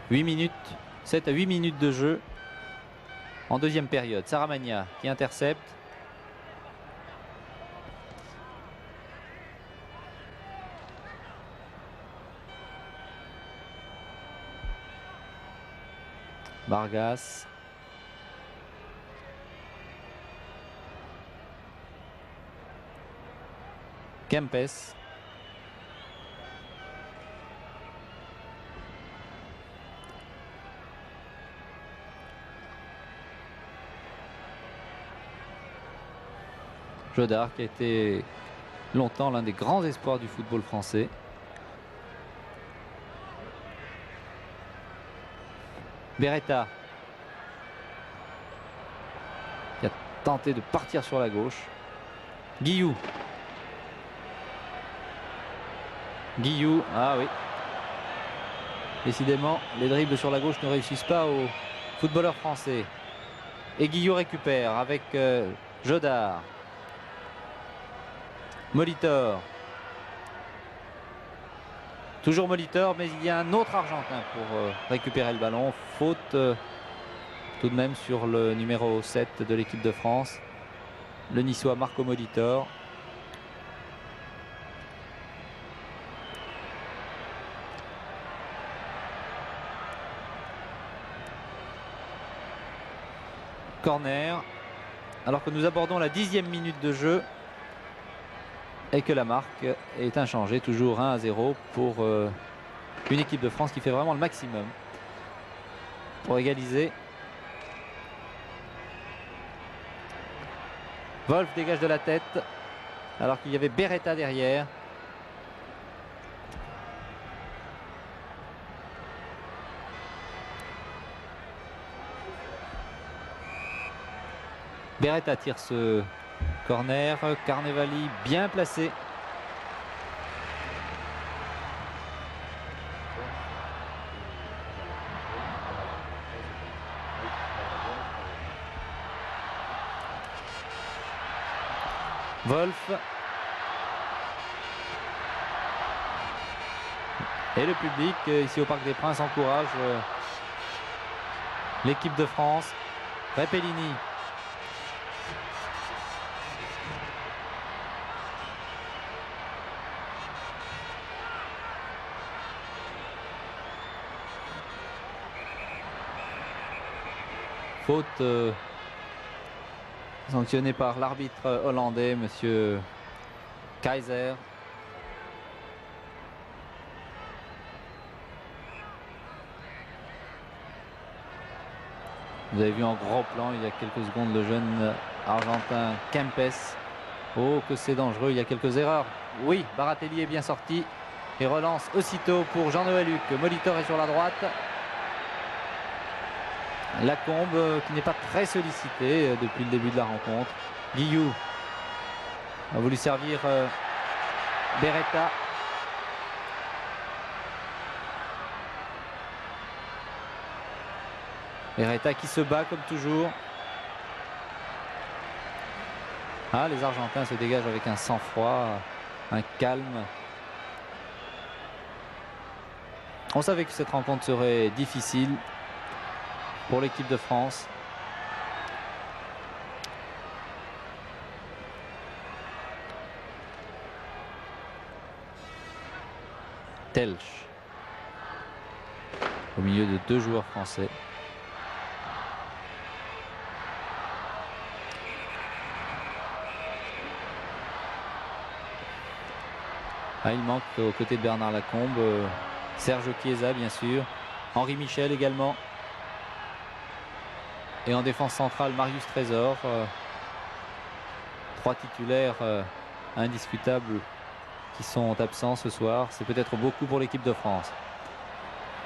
S3: Minutes, 7 à 8 minutes de jeu en deuxième période. Saramagna qui intercepte. Vargas. Kempes. Jodard qui a été longtemps l'un des grands espoirs du football français. Beretta qui a tenté de partir sur la gauche. Guillou. Guillou, oui. Décidément, les dribbles sur la gauche ne réussissent pas aux footballeurs français. Et Guillou récupère avec Jodard. Molitor. Toujours Molitor, mais il y a un autre Argentin pour récupérer le ballon. Faute tout de même sur le numéro 7 de l'équipe de France, le Niçois Marco Molitor. Corner, alors que nous abordons la 10e minute de jeu. Et que la marque est inchangée, toujours 1-0 pour une équipe de France qui fait vraiment le maximum pour égaliser. Wolf dégage de la tête alors qu'il y avait Beretta derrière. Beretta tire ce corner, Carnevali bien placé. Wolf. Et le public ici au Parc des Princes encourage l'équipe de France. Repellini. Faute sanctionnée par l'arbitre hollandais, monsieur Kaiser. Vous avez vu en gros plan il y a quelques secondes le jeune argentin Kempes. Oh, que c'est dangereux, il y a quelques erreurs. Oui, Baratelli est bien sorti et relance aussitôt pour Jean-Noël Huc. Molitor est sur la droite. Lacombe qui n'est pas très sollicité depuis le début de la rencontre. Guillou a voulu servir Beretta. Beretta qui se bat comme toujours. Ah, les Argentins se dégagent avec un sang-froid, un calme. On savait que cette rencontre serait difficile pour l'équipe de France. Telch au milieu de deux joueurs français. Ah, il manque aux côtés de Bernard Lacombe Serge Chiesa bien sûr, Henri Michel également. Et en défense centrale, Marius Trésor. Trois titulaires indiscutables qui sont absents ce soir. C'est peut-être beaucoup pour l'équipe de France.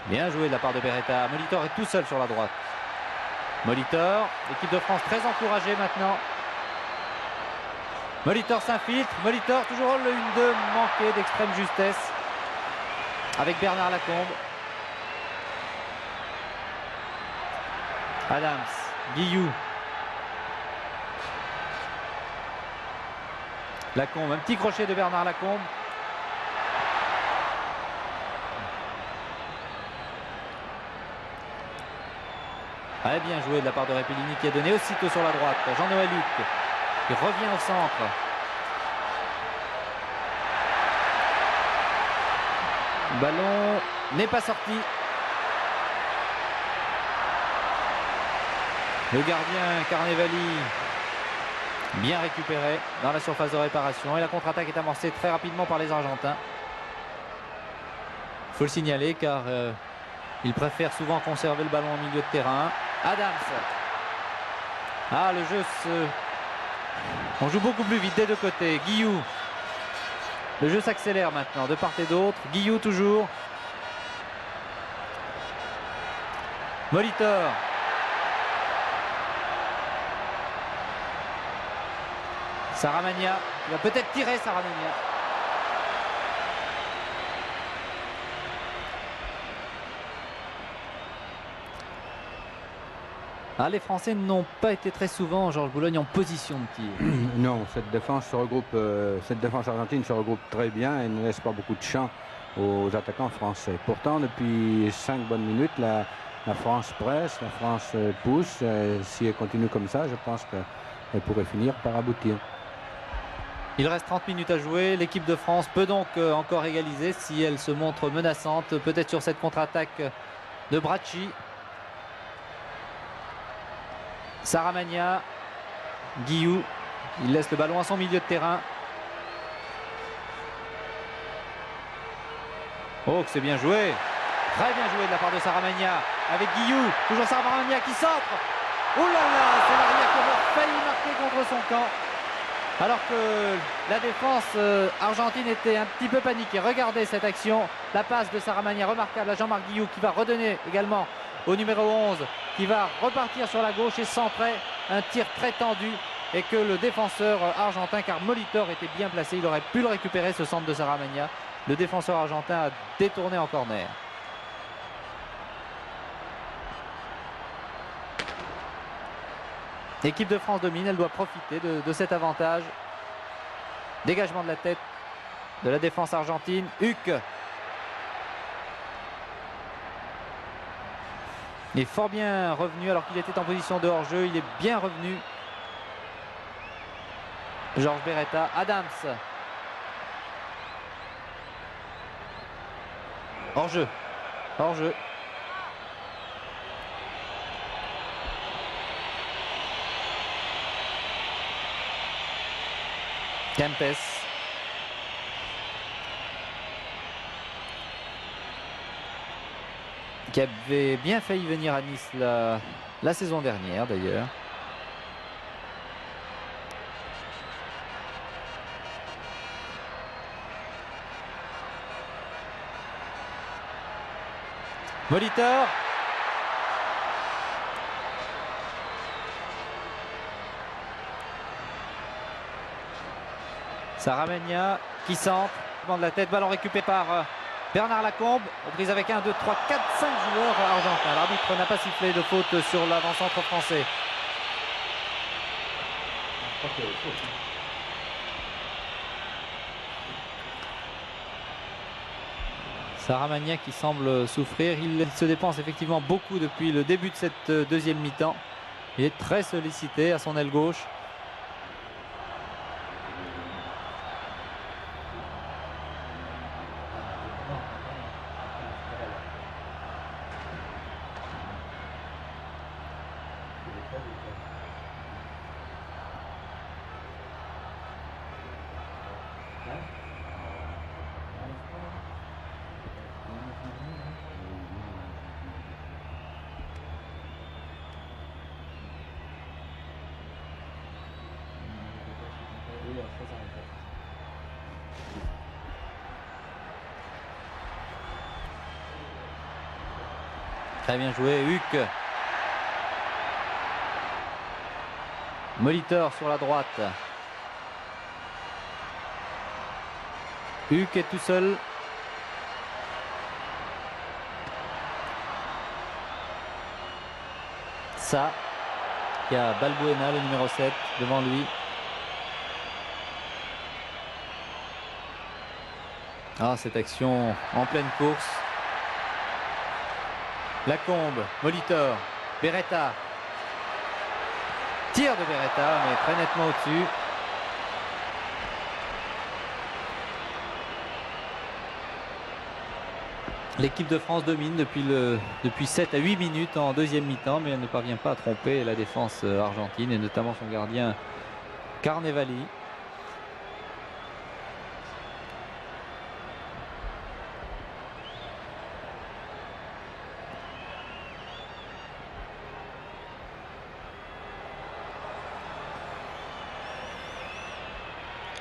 S3: Bien joué de la part de Beretta. Molitor est tout seul sur la droite. Molitor, l'équipe de France très encouragée maintenant. Molitor s'infiltre. Molitor, toujours le 1-2 manqué d'extrême justesse avec Bernard Lacombe. Adams, Guillou. Lacombe, un petit crochet de Bernard Lacombe. Ah, bien joué de la part de Repellini qui a donné aussitôt sur la droite. Jean-Noël Huc qui revient au centre. Le ballon n'est pas sorti. Le gardien Carnevali bien récupéré dans la surface de réparation. Et la contre-attaque est amorcée très rapidement par les Argentins. Il faut le signaler car ils préfèrent souvent conserver le ballon au milieu de terrain. Adams. Ah, le jeu on joue beaucoup plus vite des deux côtés. Guillou. Le jeu s'accélère maintenant de part et d'autre. Guillou toujours. Molitor. Saramagna. Il va peut-être tirer Saramagna. Ah, les Français n'ont pas été très souvent, Georges Boulogne, en position de tir.
S2: Non, cette défense argentine se regroupe très bien et ne laisse pas beaucoup de champ aux attaquants français. Pourtant, depuis 5 bonnes minutes, la France presse, la France pousse. Si elle continue comme ça, je pense qu'elle pourrait finir par aboutir.
S3: Il reste 30 minutes à jouer. L'équipe de France peut donc encore égaliser si elle se montre menaçante. Peut-être sur cette contre-attaque de Bracci. Saramagna, Guillou, il laisse le ballon à son milieu de terrain. Oh, que c'est bien joué. Très bien joué de la part de Saramagna avec Guillou. Toujours Saramagna qui centre. Oh là là, c'est l'arrière qui a failli marquer contre son camp. Alors que la défense argentine était un petit peu paniquée. Regardez cette action. La passe de Saramagna remarquable à Jean-Marc Guillou qui va redonner également au numéro 11 qui va repartir sur la gauche et centrer un tir très tendu et que le défenseur argentin, car Molitor était bien placé, il aurait pu le récupérer ce centre de Saramagna. Le défenseur argentin a détourné en corner. L'équipe de France domine, elle doit profiter de cet avantage. Dégagement de la tête de la défense argentine. Huc. Il est fort bien revenu alors qu'il était en position de hors-jeu. Il est bien revenu. Georges Beretta. Adams. Hors-jeu. Hors-jeu. Kempes. Qui avait bien failli venir à Nice la saison dernière d'ailleurs. Molitor. Saramagna qui centre, de la tête, ballon récupéré par Bernard Lacombe, prise avec 1, 2, 3, 4, 5 joueurs argentins. L'arbitre n'a pas sifflé de faute sur l'avant-centre français. Saramagna qui semble souffrir. Il se dépense effectivement beaucoup depuis le début de cette deuxième mi-temps. Il est très sollicité à son aile gauche. Très bien joué, Huck. Molitor sur la droite. Huck est tout seul. Ça, qui a Balbuena, le numéro 7, devant lui. Ah, cette action en pleine course. Lacombe, Molitor, Beretta. Tir de Beretta, mais très nettement au-dessus. L'équipe de France domine depuis 7 à 8 minutes en deuxième mi-temps, mais elle ne parvient pas à tromper la défense argentine et notamment son gardien Carnevali.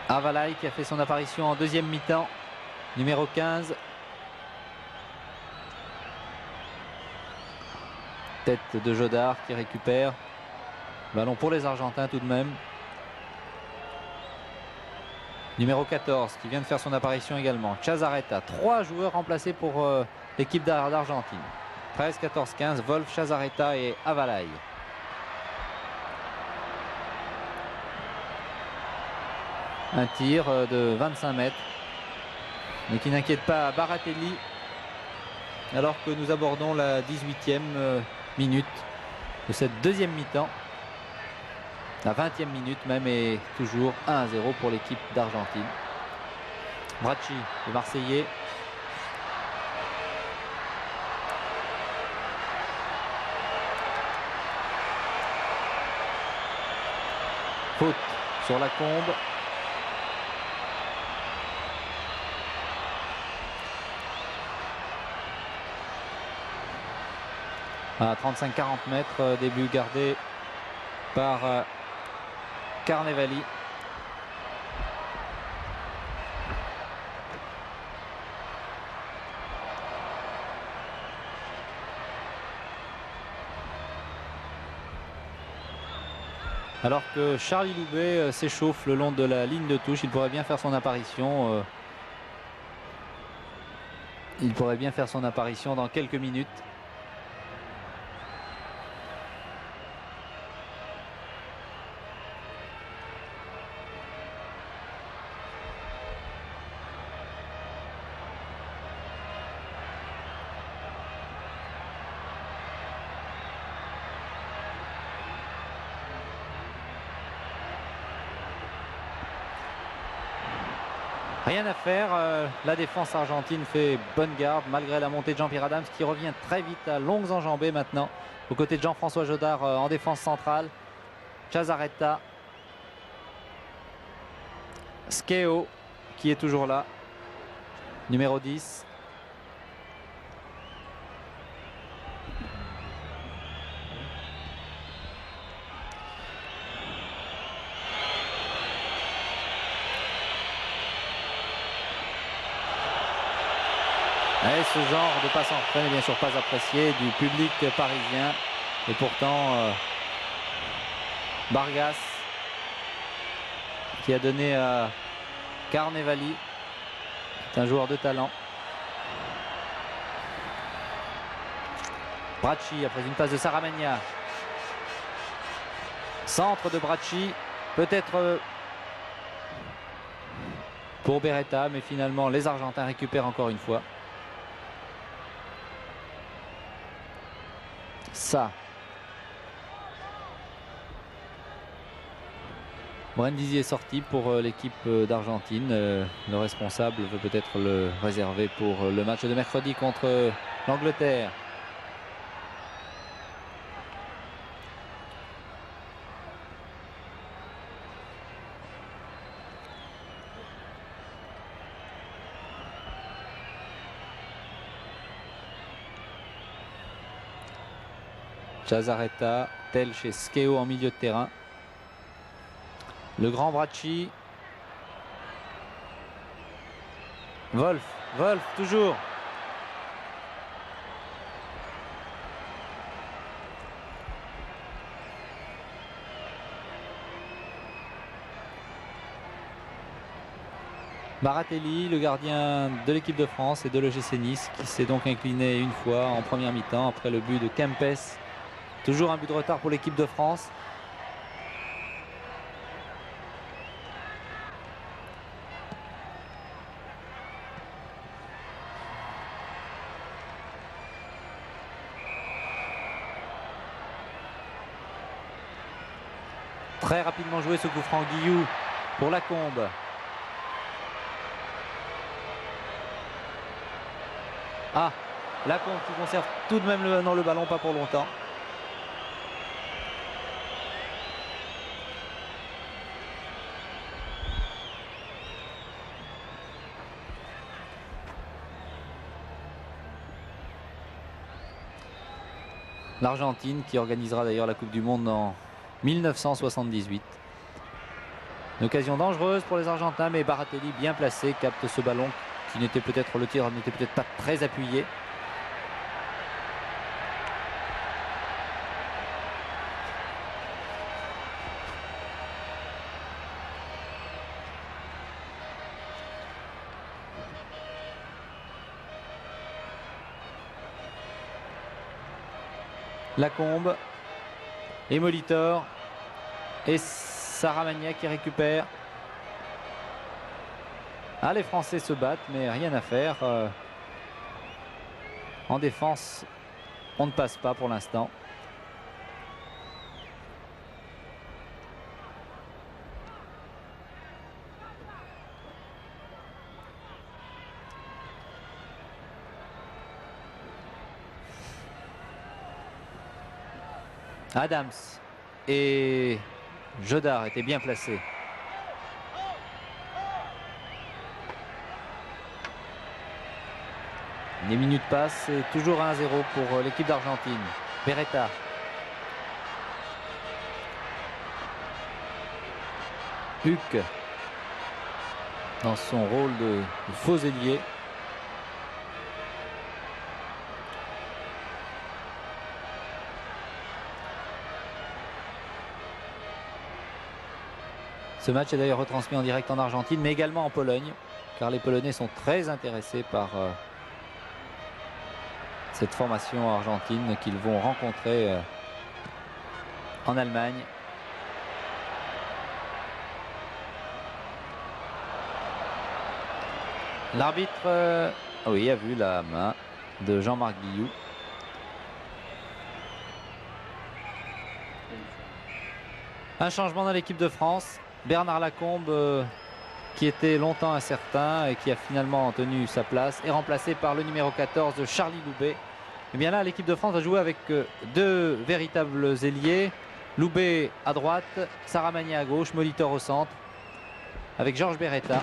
S3: Avalai qui a fait son apparition en deuxième mi-temps, numéro 15. Tête de Jodard qui récupère. Ballon pour les Argentins tout de même. Numéro 14 qui vient de faire son apparition également. Chazarreta. 3 joueurs remplacés pour l'équipe d'Argentine. 13, 14, 15. Wolf, Chazarreta et Avalai. Un tir de 25 mètres. Mais qui n'inquiète pas Baratelli. Alors que nous abordons la 18e minute de cette deuxième mi-temps. La 20e minute même, et toujours 1-0 pour l'équipe d'Argentine. Bracci, le Marseillais. Faute sur Lacombe. À 35-40 mètres, début gardé par Carnevali. Alors que Charlie Loubet s'échauffe le long de la ligne de touche, il pourrait bien faire son apparition. Il pourrait bien faire son apparition dans quelques minutes. Rien à faire, la défense argentine fait bonne garde malgré la montée de Jean-Pierre Adams qui revient très vite à longues enjambées maintenant aux côtés de Jean-François Jodard en défense centrale. Chazarreta, Skeo qui est toujours là, numéro 10. Et ce genre de passe en retrait n'est bien sûr pas apprécié du public parisien. Et pourtant, Vargas, qui a donné à Carnevali, c'est un joueur de talent. Bracci après une passe de Saramagna. Centre de Bracci, peut-être pour Beretta, mais finalement les Argentins récupèrent encore une fois. Ça. Brindisi est sorti pour l'équipe d'Argentine. Le responsable veut peut-être le réserver pour le match de mercredi contre l'Angleterre. Chazaretta, tel chez Skeo en milieu de terrain. Le grand Bracci. Wolf toujours. Baratelli, le gardien de l'équipe de France et de l'OGC Nice, qui s'est donc incliné une fois en première mi-temps après le but de Kempes. Toujours un but de retard pour l'équipe de France. Très rapidement joué ce coup franc Guillou pour Lacombe. Ah, Lacombe qui conserve tout de même le ballon, pas pour longtemps. L'Argentine qui organisera d'ailleurs la Coupe du Monde en 1978. Une occasion dangereuse pour les Argentins, mais Baratelli bien placé capte ce ballon qui n'était peut-être, le tir n'était peut-être pas très appuyé. Lacombe et Molitor et Saramagna qui récupère. Ah, les Français se battent, mais rien à faire. En défense, on ne passe pas pour l'instant. Adams et Jodard étaient bien placés. Les minutes passent et toujours 1-0 pour l'équipe d'Argentine. Beretta. Huck dans son rôle de faux ailier. Ce match est d'ailleurs retransmis en direct en Argentine, mais également en Pologne, car les Polonais sont très intéressés par cette formation argentine qu'ils vont rencontrer en Allemagne. L'arbitre, oui, a vu la main de Jean-Marc Guillou. Un changement dans l'équipe de France. Bernard Lacombe, qui était longtemps incertain et qui a finalement tenu sa place, est remplacé par le numéro 14 de Charlie Loubet. Et bien là, l'équipe de France va jouer avec deux véritables ailiers. Loubet à droite, Saramagna à gauche, Molitor au centre. avec Georges Beretta.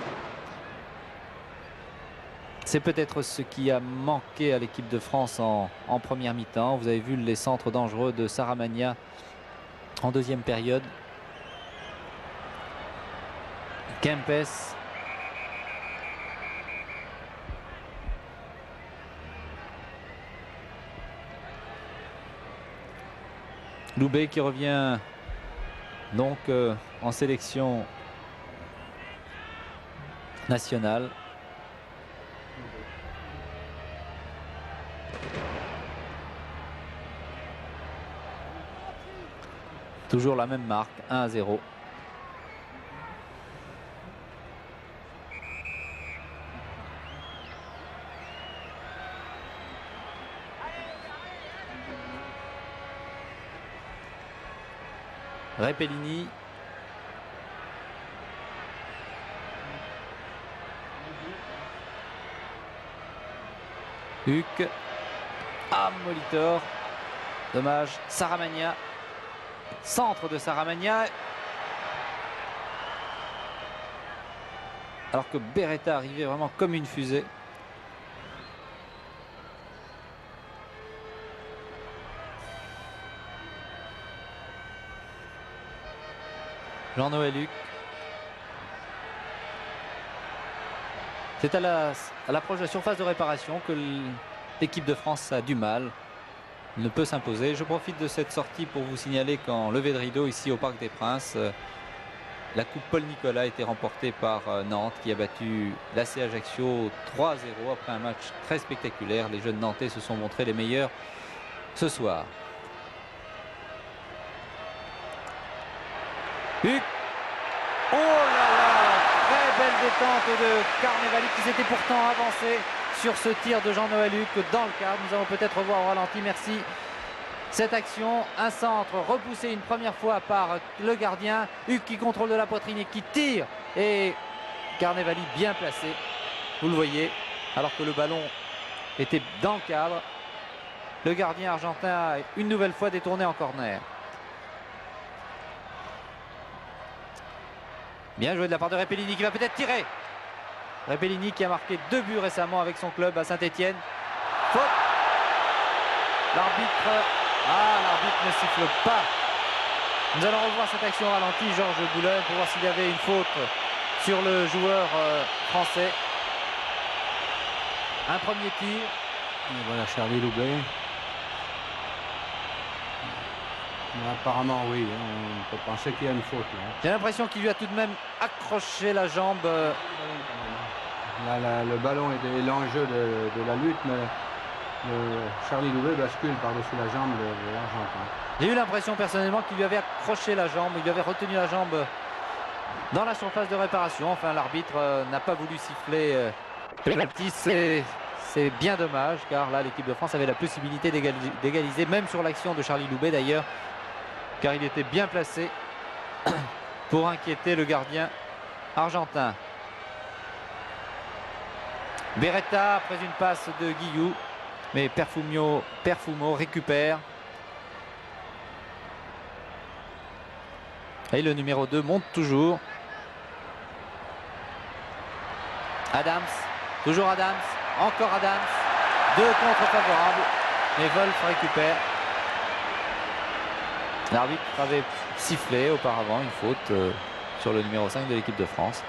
S3: C'est peut-être ce qui a manqué à l'équipe de France en première mi-temps. Vous avez vu les centres dangereux de Saramagna en deuxième période. Kempes. Loubet qui revient donc en sélection nationale. Toujours la même marque, 1-0. Repellini. Huck. Ah, Molitor. Dommage. Saramagna. Centre de Saramagna. Alors que Beretta arrivait vraiment comme une fusée. Jean-Noël Huck. C'est à l'approche de la surface de réparation que l'équipe de France a du mal. Il ne peut s'imposer. Je profite de cette sortie pour vous signaler qu'en levée de rideau ici au Parc des Princes, la Coupe Paul Nicolas a été remportée par Nantes qui a battu l'AC Ajaccio 3-0 après un match très spectaculaire. Les jeunes Nantais se sont montrés les meilleurs ce soir. Huck. Oh là là, très belle détente de Carnevali qui s'était pourtant avancé sur ce tir de Jean-Noël Huck dans le cadre. Nous allons peut-être revoir au ralenti, merci. Cette action, un centre repoussé une première fois par le gardien. Huck qui contrôle de la poitrine et qui tire. Et Carnevali bien placé, vous le voyez, alors que le ballon était dans le cadre. Le gardien argentin a une nouvelle fois détourné en corner. Bien joué de la part de Repellini qui va peut-être tirer. Repellini qui a marqué 2 buts récemment avec son club à Saint-Étienne. Faute. L'arbitre. Ah, l'arbitre ne siffle pas. Nous allons revoir cette action au ralenti, Georges Boulogne, pour voir s'il y avait une faute sur le joueur français. Un premier tir.
S2: Et voilà Charlie Loubet. Mais apparemment oui, on peut penser qu'il y a une faute là.
S3: J'ai l'impression qu'il lui a tout de même accroché la jambe.
S2: Là, le ballon est l'enjeu de la lutte, mais Charlie Loubet bascule par-dessus la jambe de l'Argentin.
S3: J'ai eu l'impression personnellement qu'il lui avait accroché la jambe, il lui avait retenu la jambe dans la surface de réparation. Enfin, l'arbitre n'a pas voulu siffler penalty. C'est bien dommage, car là l'équipe de France avait la possibilité d'égaliser, même sur l'action de Charlie Loubet d'ailleurs, car il était bien placé pour inquiéter le gardien argentin. Beretta après une passe de Guillou, mais Perfumo récupère. Et le numéro 2 monte toujours. Adams, toujours Adams, encore Adams. 2 contre favorables, mais Wolf récupère. L'arbitre avait sifflé auparavant une faute sur le numéro 5 de l'équipe de France.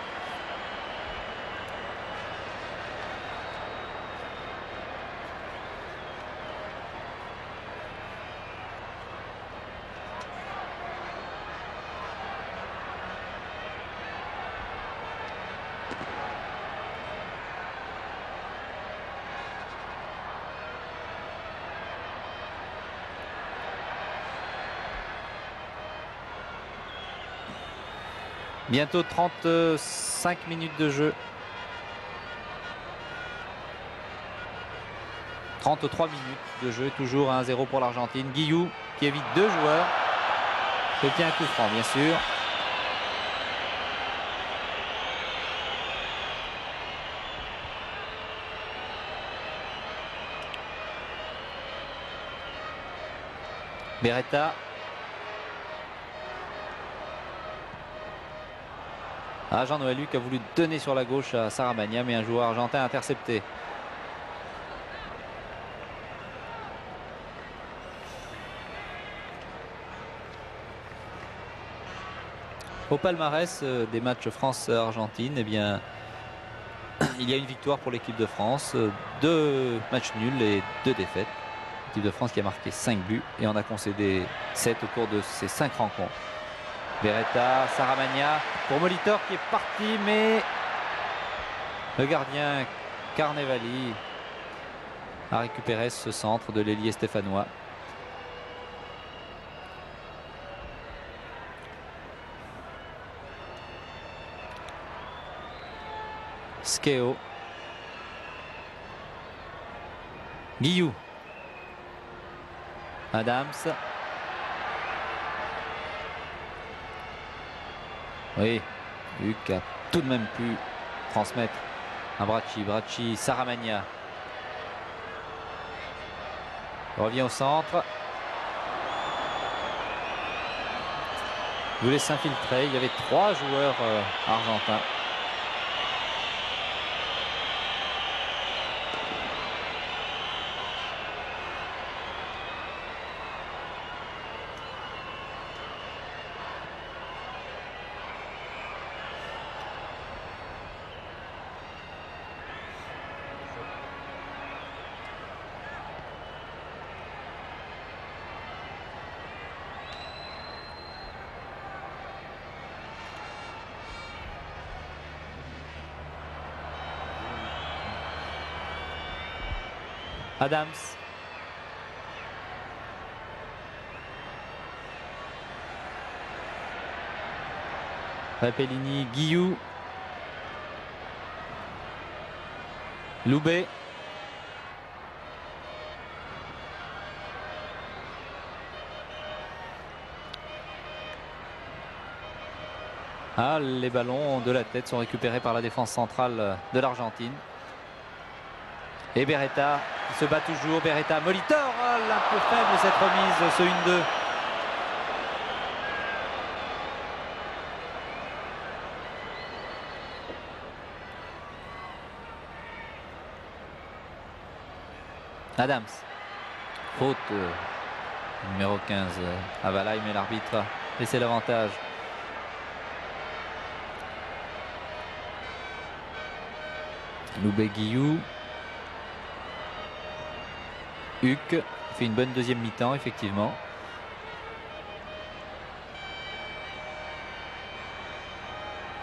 S3: Bientôt 35 minutes de jeu. 33 minutes de jeu, toujours 1-0 pour l'Argentine. Guillou qui évite 2 joueurs. C'était un coup franc, bien sûr. Beretta. Ah, Jean-Noël Luc a voulu donner sur la gauche à Saramagna, mais un joueur argentin a intercepté. Au palmarès des matchs France-Argentine, eh bien, il y a une victoire pour l'équipe de France, 2 matchs nuls et 2 défaites. L'équipe de France qui a marqué 5 buts et en a concédé 7 au cours de ces 5 rencontres. Beretta, Saramagna pour Molitor qui est parti, mais le gardien Carnevali a récupéré ce centre de l'ailier stéphanois. Skeo. Guillou. Adams. Oui, Huck a tout de même pu transmettre à Bracci. Bracci, Saramagna. Revient au centre. Il voulait s'infiltrer. Il y avait 3 joueurs argentins. Adams. Rapellini, Guillou. Loubet. Ah, les ballons de la tête sont récupérés par la défense centrale de l'Argentine. Et Beretta qui se bat toujours. Beretta, Molitor, oh, un peu faible cette remise, ce 1-2. Adams. Faute numéro 15 à Valaï, mais l'arbitre a laissé l'avantage. Loubet-Guillou. Huck fait une bonne deuxième mi-temps, effectivement.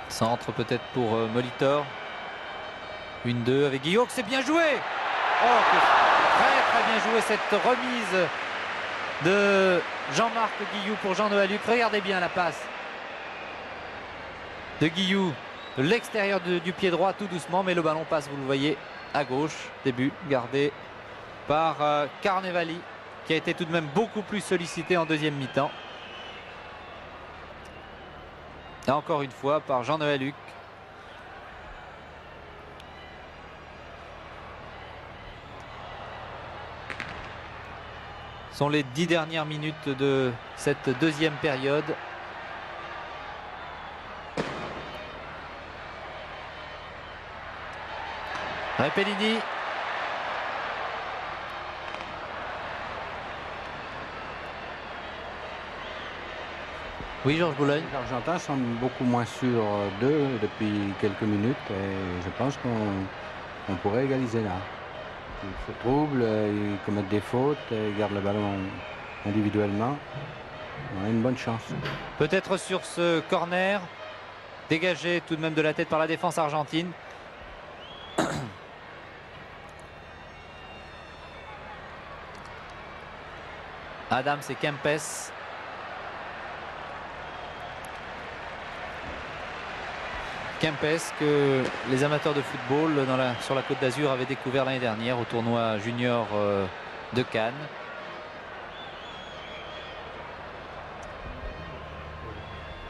S3: Centre peut-être pour Molitor. 1-2 avec Guillaume, c'est bien joué. Oh, très bien joué cette remise de Jean-Marc Guillou pour Jean-Noël Luc. Regardez bien la passe de Guillou de l'extérieur du pied droit tout doucement, mais le ballon passe, vous le voyez, à gauche. Début gardé par Carnevali qui a été tout de même beaucoup plus sollicité en deuxième mi-temps. Et encore une fois par Jean-Noël Luc. Ce sont les 10 dernières minutes de cette deuxième période. Rapellini. Oui, Georges Boulogne.
S2: Les Argentins semblent beaucoup moins sûrs d'eux depuis quelques minutes et je pense qu'on pourrait égaliser là. Ils se troublent, ils commettent des fautes, ils gardent le ballon individuellement. On a une bonne chance.
S3: Peut-être sur ce corner, dégagé tout de même de la tête par la défense argentine. Adams et Kempes. Kempes que les amateurs de football sur la Côte d'Azur avaient découvert l'année dernière au tournoi junior de Cannes.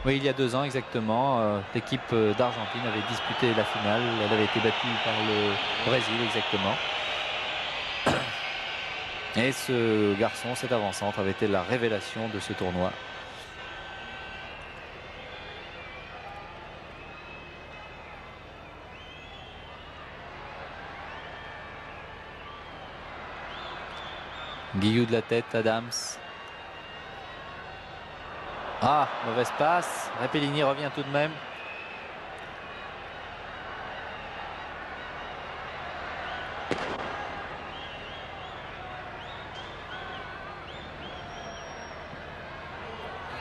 S3: Oui, il y a 2 ans exactement, l'équipe d'Argentine avait disputé la finale. Elle avait été battue par le Brésil exactement. Et ce garçon, cet avant-centre, avait été la révélation de ce tournoi. Guillou de la tête, Adams. Ah, mauvaise passe. Repellini revient tout de même.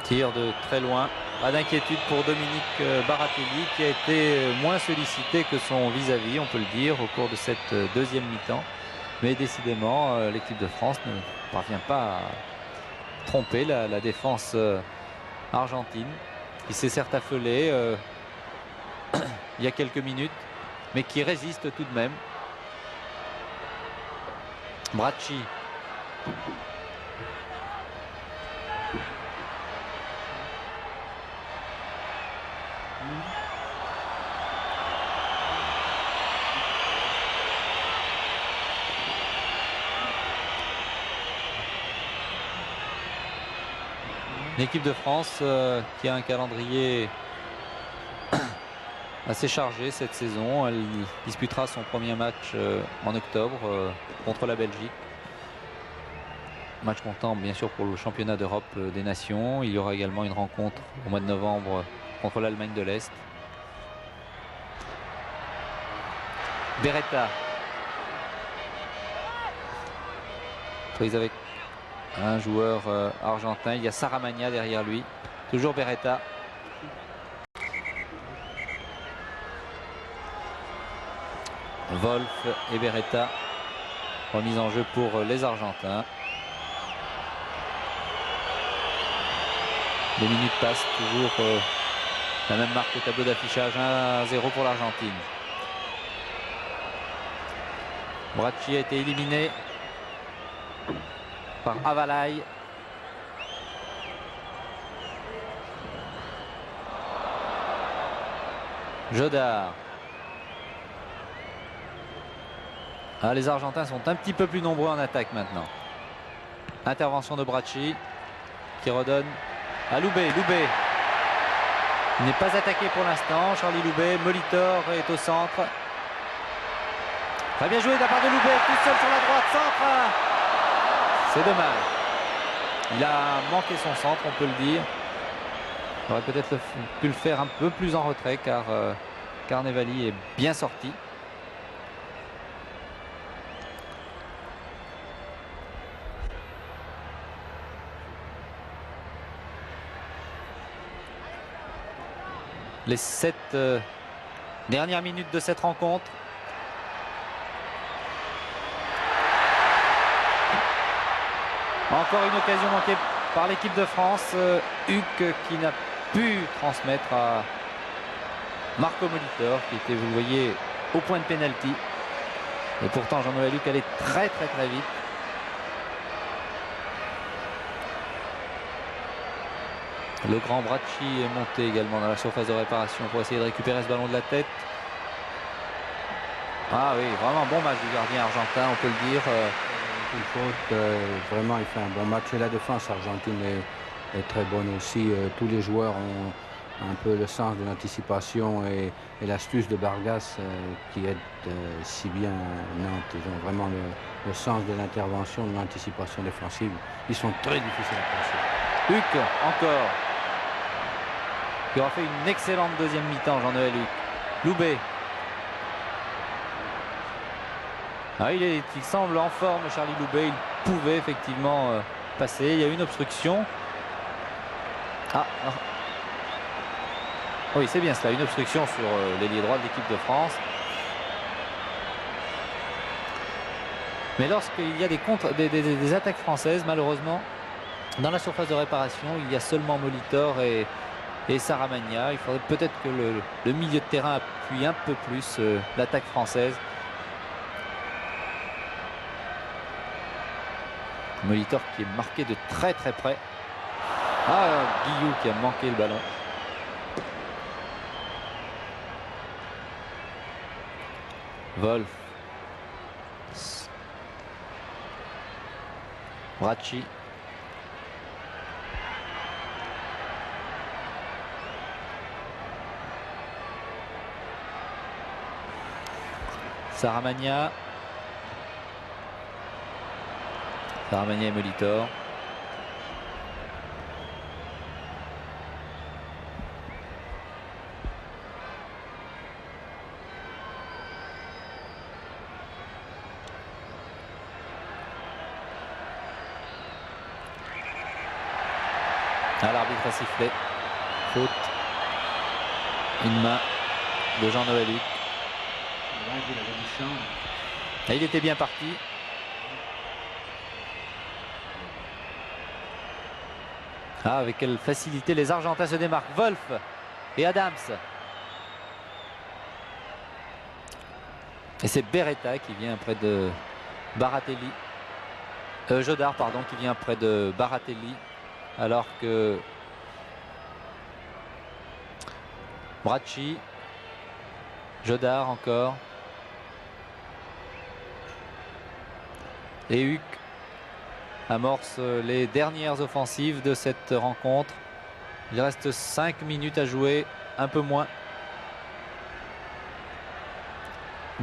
S3: Tir de très loin. Pas d'inquiétude pour Dominique Baratelli qui a été moins sollicité que son vis-à-vis, on peut le dire, au cours de cette deuxième mi-temps. Mais décidément, l'équipe de France ne parvient pas à tromper la défense argentine, qui s'est certes affolée il y a quelques minutes, mais qui résiste tout de même. Bracci. L'équipe de France qui a un calendrier assez chargé cette saison. Elle disputera son premier match en octobre contre la Belgique. Match comptant bien sûr pour le championnat d'Europe des Nations. Il y aura également une rencontre au mois de novembre contre l'Allemagne de l'Est. Beretta. Prise avec un joueur argentin. Il y a Saramagna derrière lui. Toujours Beretta. Wolf et Beretta. Remise en jeu pour les Argentins. Les minutes passent, toujours la même marque au tableau d'affichage, 1-0 pour l'Argentine. Bracci a été éliminé par Avalai. Jodard. Ah, les Argentins sont un petit peu plus nombreux en attaque maintenant. Intervention de Bracci qui redonne à Loubet. Loubet n'est pas attaqué pour l'instant. Charlie Loubet. Molitor est au centre. Très bien joué de la part de Loubet, tout seul sur la droite, centre. C'est dommage. Il a manqué son centre, on peut le dire. Il aurait peut-être pu le faire un peu plus en retrait car Carnevali est bien sorti. Les 7 dernières minutes de cette rencontre. Encore une occasion manquée par l'équipe de France. Huck qui n'a pu transmettre à Marco Molitor qui était, vous le voyez, au point de pénalty. Et pourtant Jean-Noël Huck allait très vite. Le grand Bracci est monté également dans la surface de réparation pour essayer de récupérer ce ballon de la tête. Ah oui, vraiment bon match du gardien argentin, on peut le dire.
S2: Une faute, vraiment il fait un bon match et la défense argentine est très bonne aussi. Tous les joueurs ont un peu le sens de l'anticipation et l'astuce de Vargas qui aide si bien Nantes. Ils ont vraiment le sens de l'intervention, de l'anticipation défensive. Ils sont très difficiles à passer.
S3: Huck encore, qui aura fait une excellente deuxième mi-temps, Jean-Noël Huck. Loubet. Ah, il semble en forme, Charlie Loubet. Il pouvait effectivement passer. Il y a une obstruction. Oui, c'est bien cela, une obstruction sur l'ailier droit de l'équipe de France. Mais lorsqu'il y a des attaques françaises, malheureusement, dans la surface de réparation, il y a seulement Molitor et Saramagna. Il faudrait peut-être que le milieu de terrain appuie un peu plus l'attaque française. Molitor qui est marqué de très près. Ah, Guillou qui a manqué le ballon. Wolf. Bracci. Saramagna. Saramagna et Molitor. Ah, l'arbitre a sifflé. Faute. Une main de Jean-Noël Huc. Et il était bien parti. Ah, avec quelle facilité les Argentins se démarquent. Wolf et Adams. Et c'est Beretta qui vient près de Baratelli. Jodard, pardon, qui vient près de Baratelli. Alors que Bracci, Jodard encore. Et Huc amorce les dernières offensives de cette rencontre. Il reste 5 minutes à jouer, un peu moins.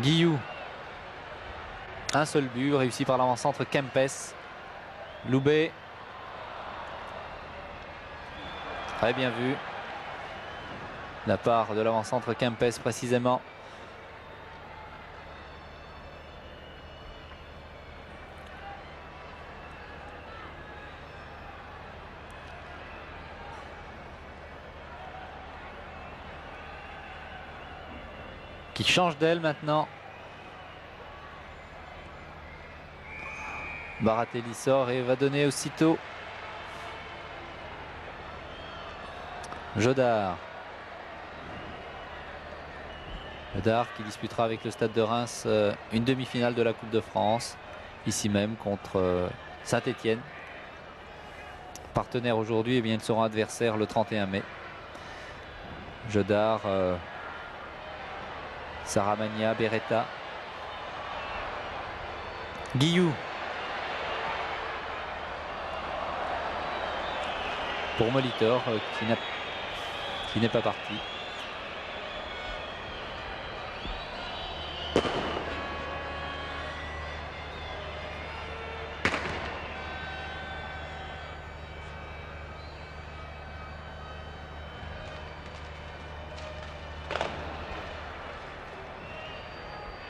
S3: Guillou, un seul but réussi par l'avant-centre Kempes. Loubet, très bien vu de la part de l'avant-centre Kempes précisément. Qui change d'aile maintenant. Baratelli sort et va donner aussitôt Jodard. Jodard qui disputera avec le Stade de Reims une demi-finale de la Coupe de France, ici même contre Saint-Étienne. Partenaire aujourd'hui, eh bien, ils seront adversaires le 31 mai. Jodard, Saramagna, Beretta, Guillou. Pour Molitor qui n'est pas parti.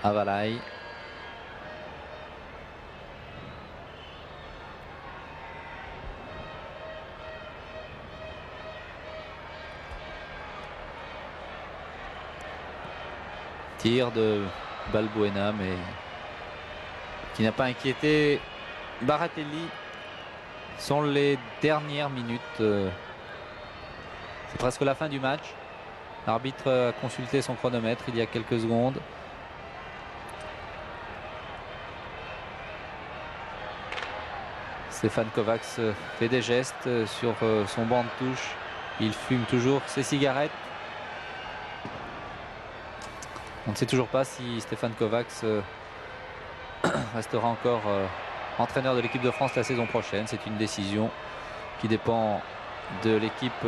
S3: Avalai. Tir de Balbuena, mais qui n'a pas inquiété Baratelli. Sont les dernières minutes. C'est presque la fin du match. L'arbitre a consulté son chronomètre il y a quelques secondes. Stéphane Kovacs fait des gestes sur son banc de touche. Il fume toujours ses cigarettes. On ne sait toujours pas si Stéphane Kovacs restera encore entraîneur de l'équipe de France la saison prochaine. C'est une décision qui dépend de l'équipe,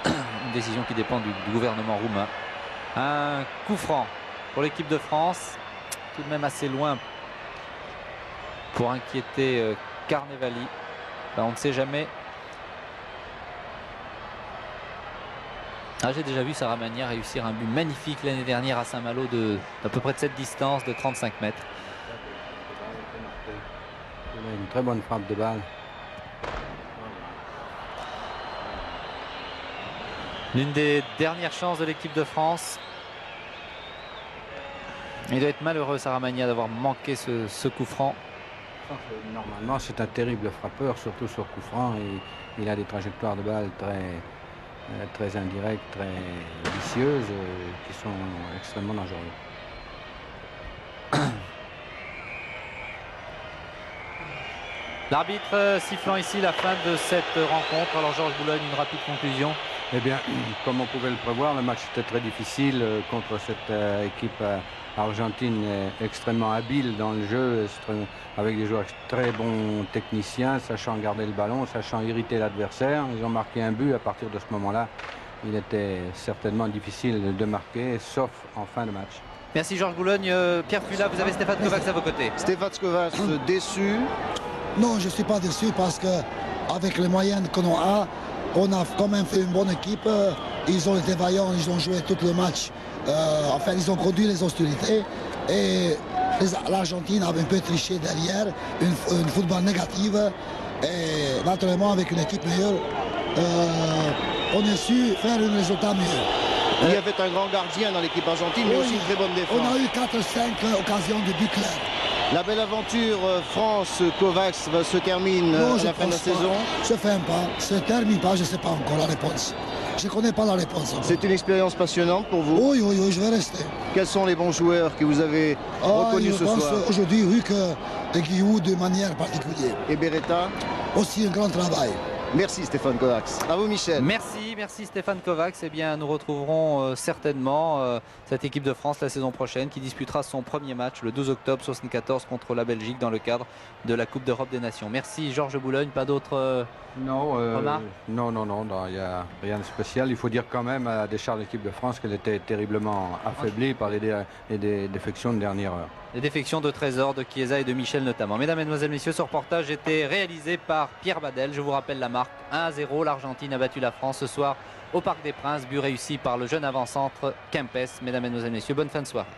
S3: une décision qui dépend du gouvernement roumain. Un coup franc pour l'équipe de France, tout de même assez loin pour inquiéter Carnevali. Enfin, on ne sait jamais. Ah, j'ai déjà vu Saramagna réussir un but magnifique l'année dernière à Saint-Malo d'à peu près de cette distance de 35 mètres.
S2: Une très bonne frappe de balle.
S3: L'une des dernières chances de l'équipe de France. Il doit être malheureux, Saramagna, d'avoir manqué ce coup franc.
S2: Normalement, c'est un terrible frappeur, surtout sur coup franc. Il a des trajectoires de balles très indirectes, très vicieuses, qui sont extrêmement dangereuses.
S3: L'arbitre sifflant ici la fin de cette rencontre. Alors Georges Boulogne, une rapide conclusion.
S2: Eh bien, comme on pouvait le prévoir, le match était très difficile contre cette équipe argentine extrêmement habile dans le jeu, avec des joueurs très bons techniciens, sachant garder le ballon, sachant irriter l'adversaire. Ils ont marqué un but. À partir de ce moment-là, il était certainement difficile de marquer, sauf en fin de match.
S3: Merci Georges Boulogne. Pierre Fula, vous avez Stéphane Kovacs à vos côtés.
S4: Stéphane Kovacs déçu.
S8: Non, je ne suis pas déçu parce qu'avec les moyens qu'on a, on a quand même fait une bonne équipe. Ils ont été vaillants, ils ont joué tout le match. Enfin, ils ont conduit les hostilités. Et l'Argentine avait un peu triché derrière, une football négative. Et naturellement, avec une équipe meilleure, on a su faire un résultat mieux.
S4: Il y avait un grand gardien dans l'équipe argentine, mais aussi une très bonne défense.
S8: On a eu 4-5 occasions de but clair.
S4: La belle aventure France-Kovacs se termine à la fin de la saison.
S8: Je ne fais pas, se termine pas, je ne sais pas encore la réponse. Je ne connais pas la réponse.
S4: C'est une expérience passionnante pour vous.
S8: Oui, je vais rester.
S4: Quels sont les bons joueurs que vous avez reconnus ce soir?
S8: Aujourd'hui, Ruck et Guillaume de manière particulière.
S4: Et Beretta?
S8: Aussi un grand travail.
S4: Merci Stéphane Kovacs. À vous Michel.
S3: Merci Stéphane Kovacs. Eh bien, nous retrouverons certainement cette équipe de France la saison prochaine qui disputera son premier match le 12 octobre 1974 contre la Belgique dans le cadre de la Coupe d'Europe des Nations. Merci Georges Boulogne. Pas d'autres remarques?
S2: Non, il n'y a rien de spécial. Il faut dire quand même à Deschamps, l'équipe de France, qu'elle était terriblement affaiblie par les défections de dernière heure.
S3: Les défections de Trésor, de Chiesa et de Michel notamment. Mesdames, Mesdemoiselles, Messieurs, ce reportage était réalisé par Pierre Badel. Je vous rappelle la marque 1-0. L'Argentine a battu la France ce soir au Parc des Princes. But réussi par le jeune avant-centre Kempes. Mesdames, Mesdemoiselles, Messieurs, bonne fin de soirée.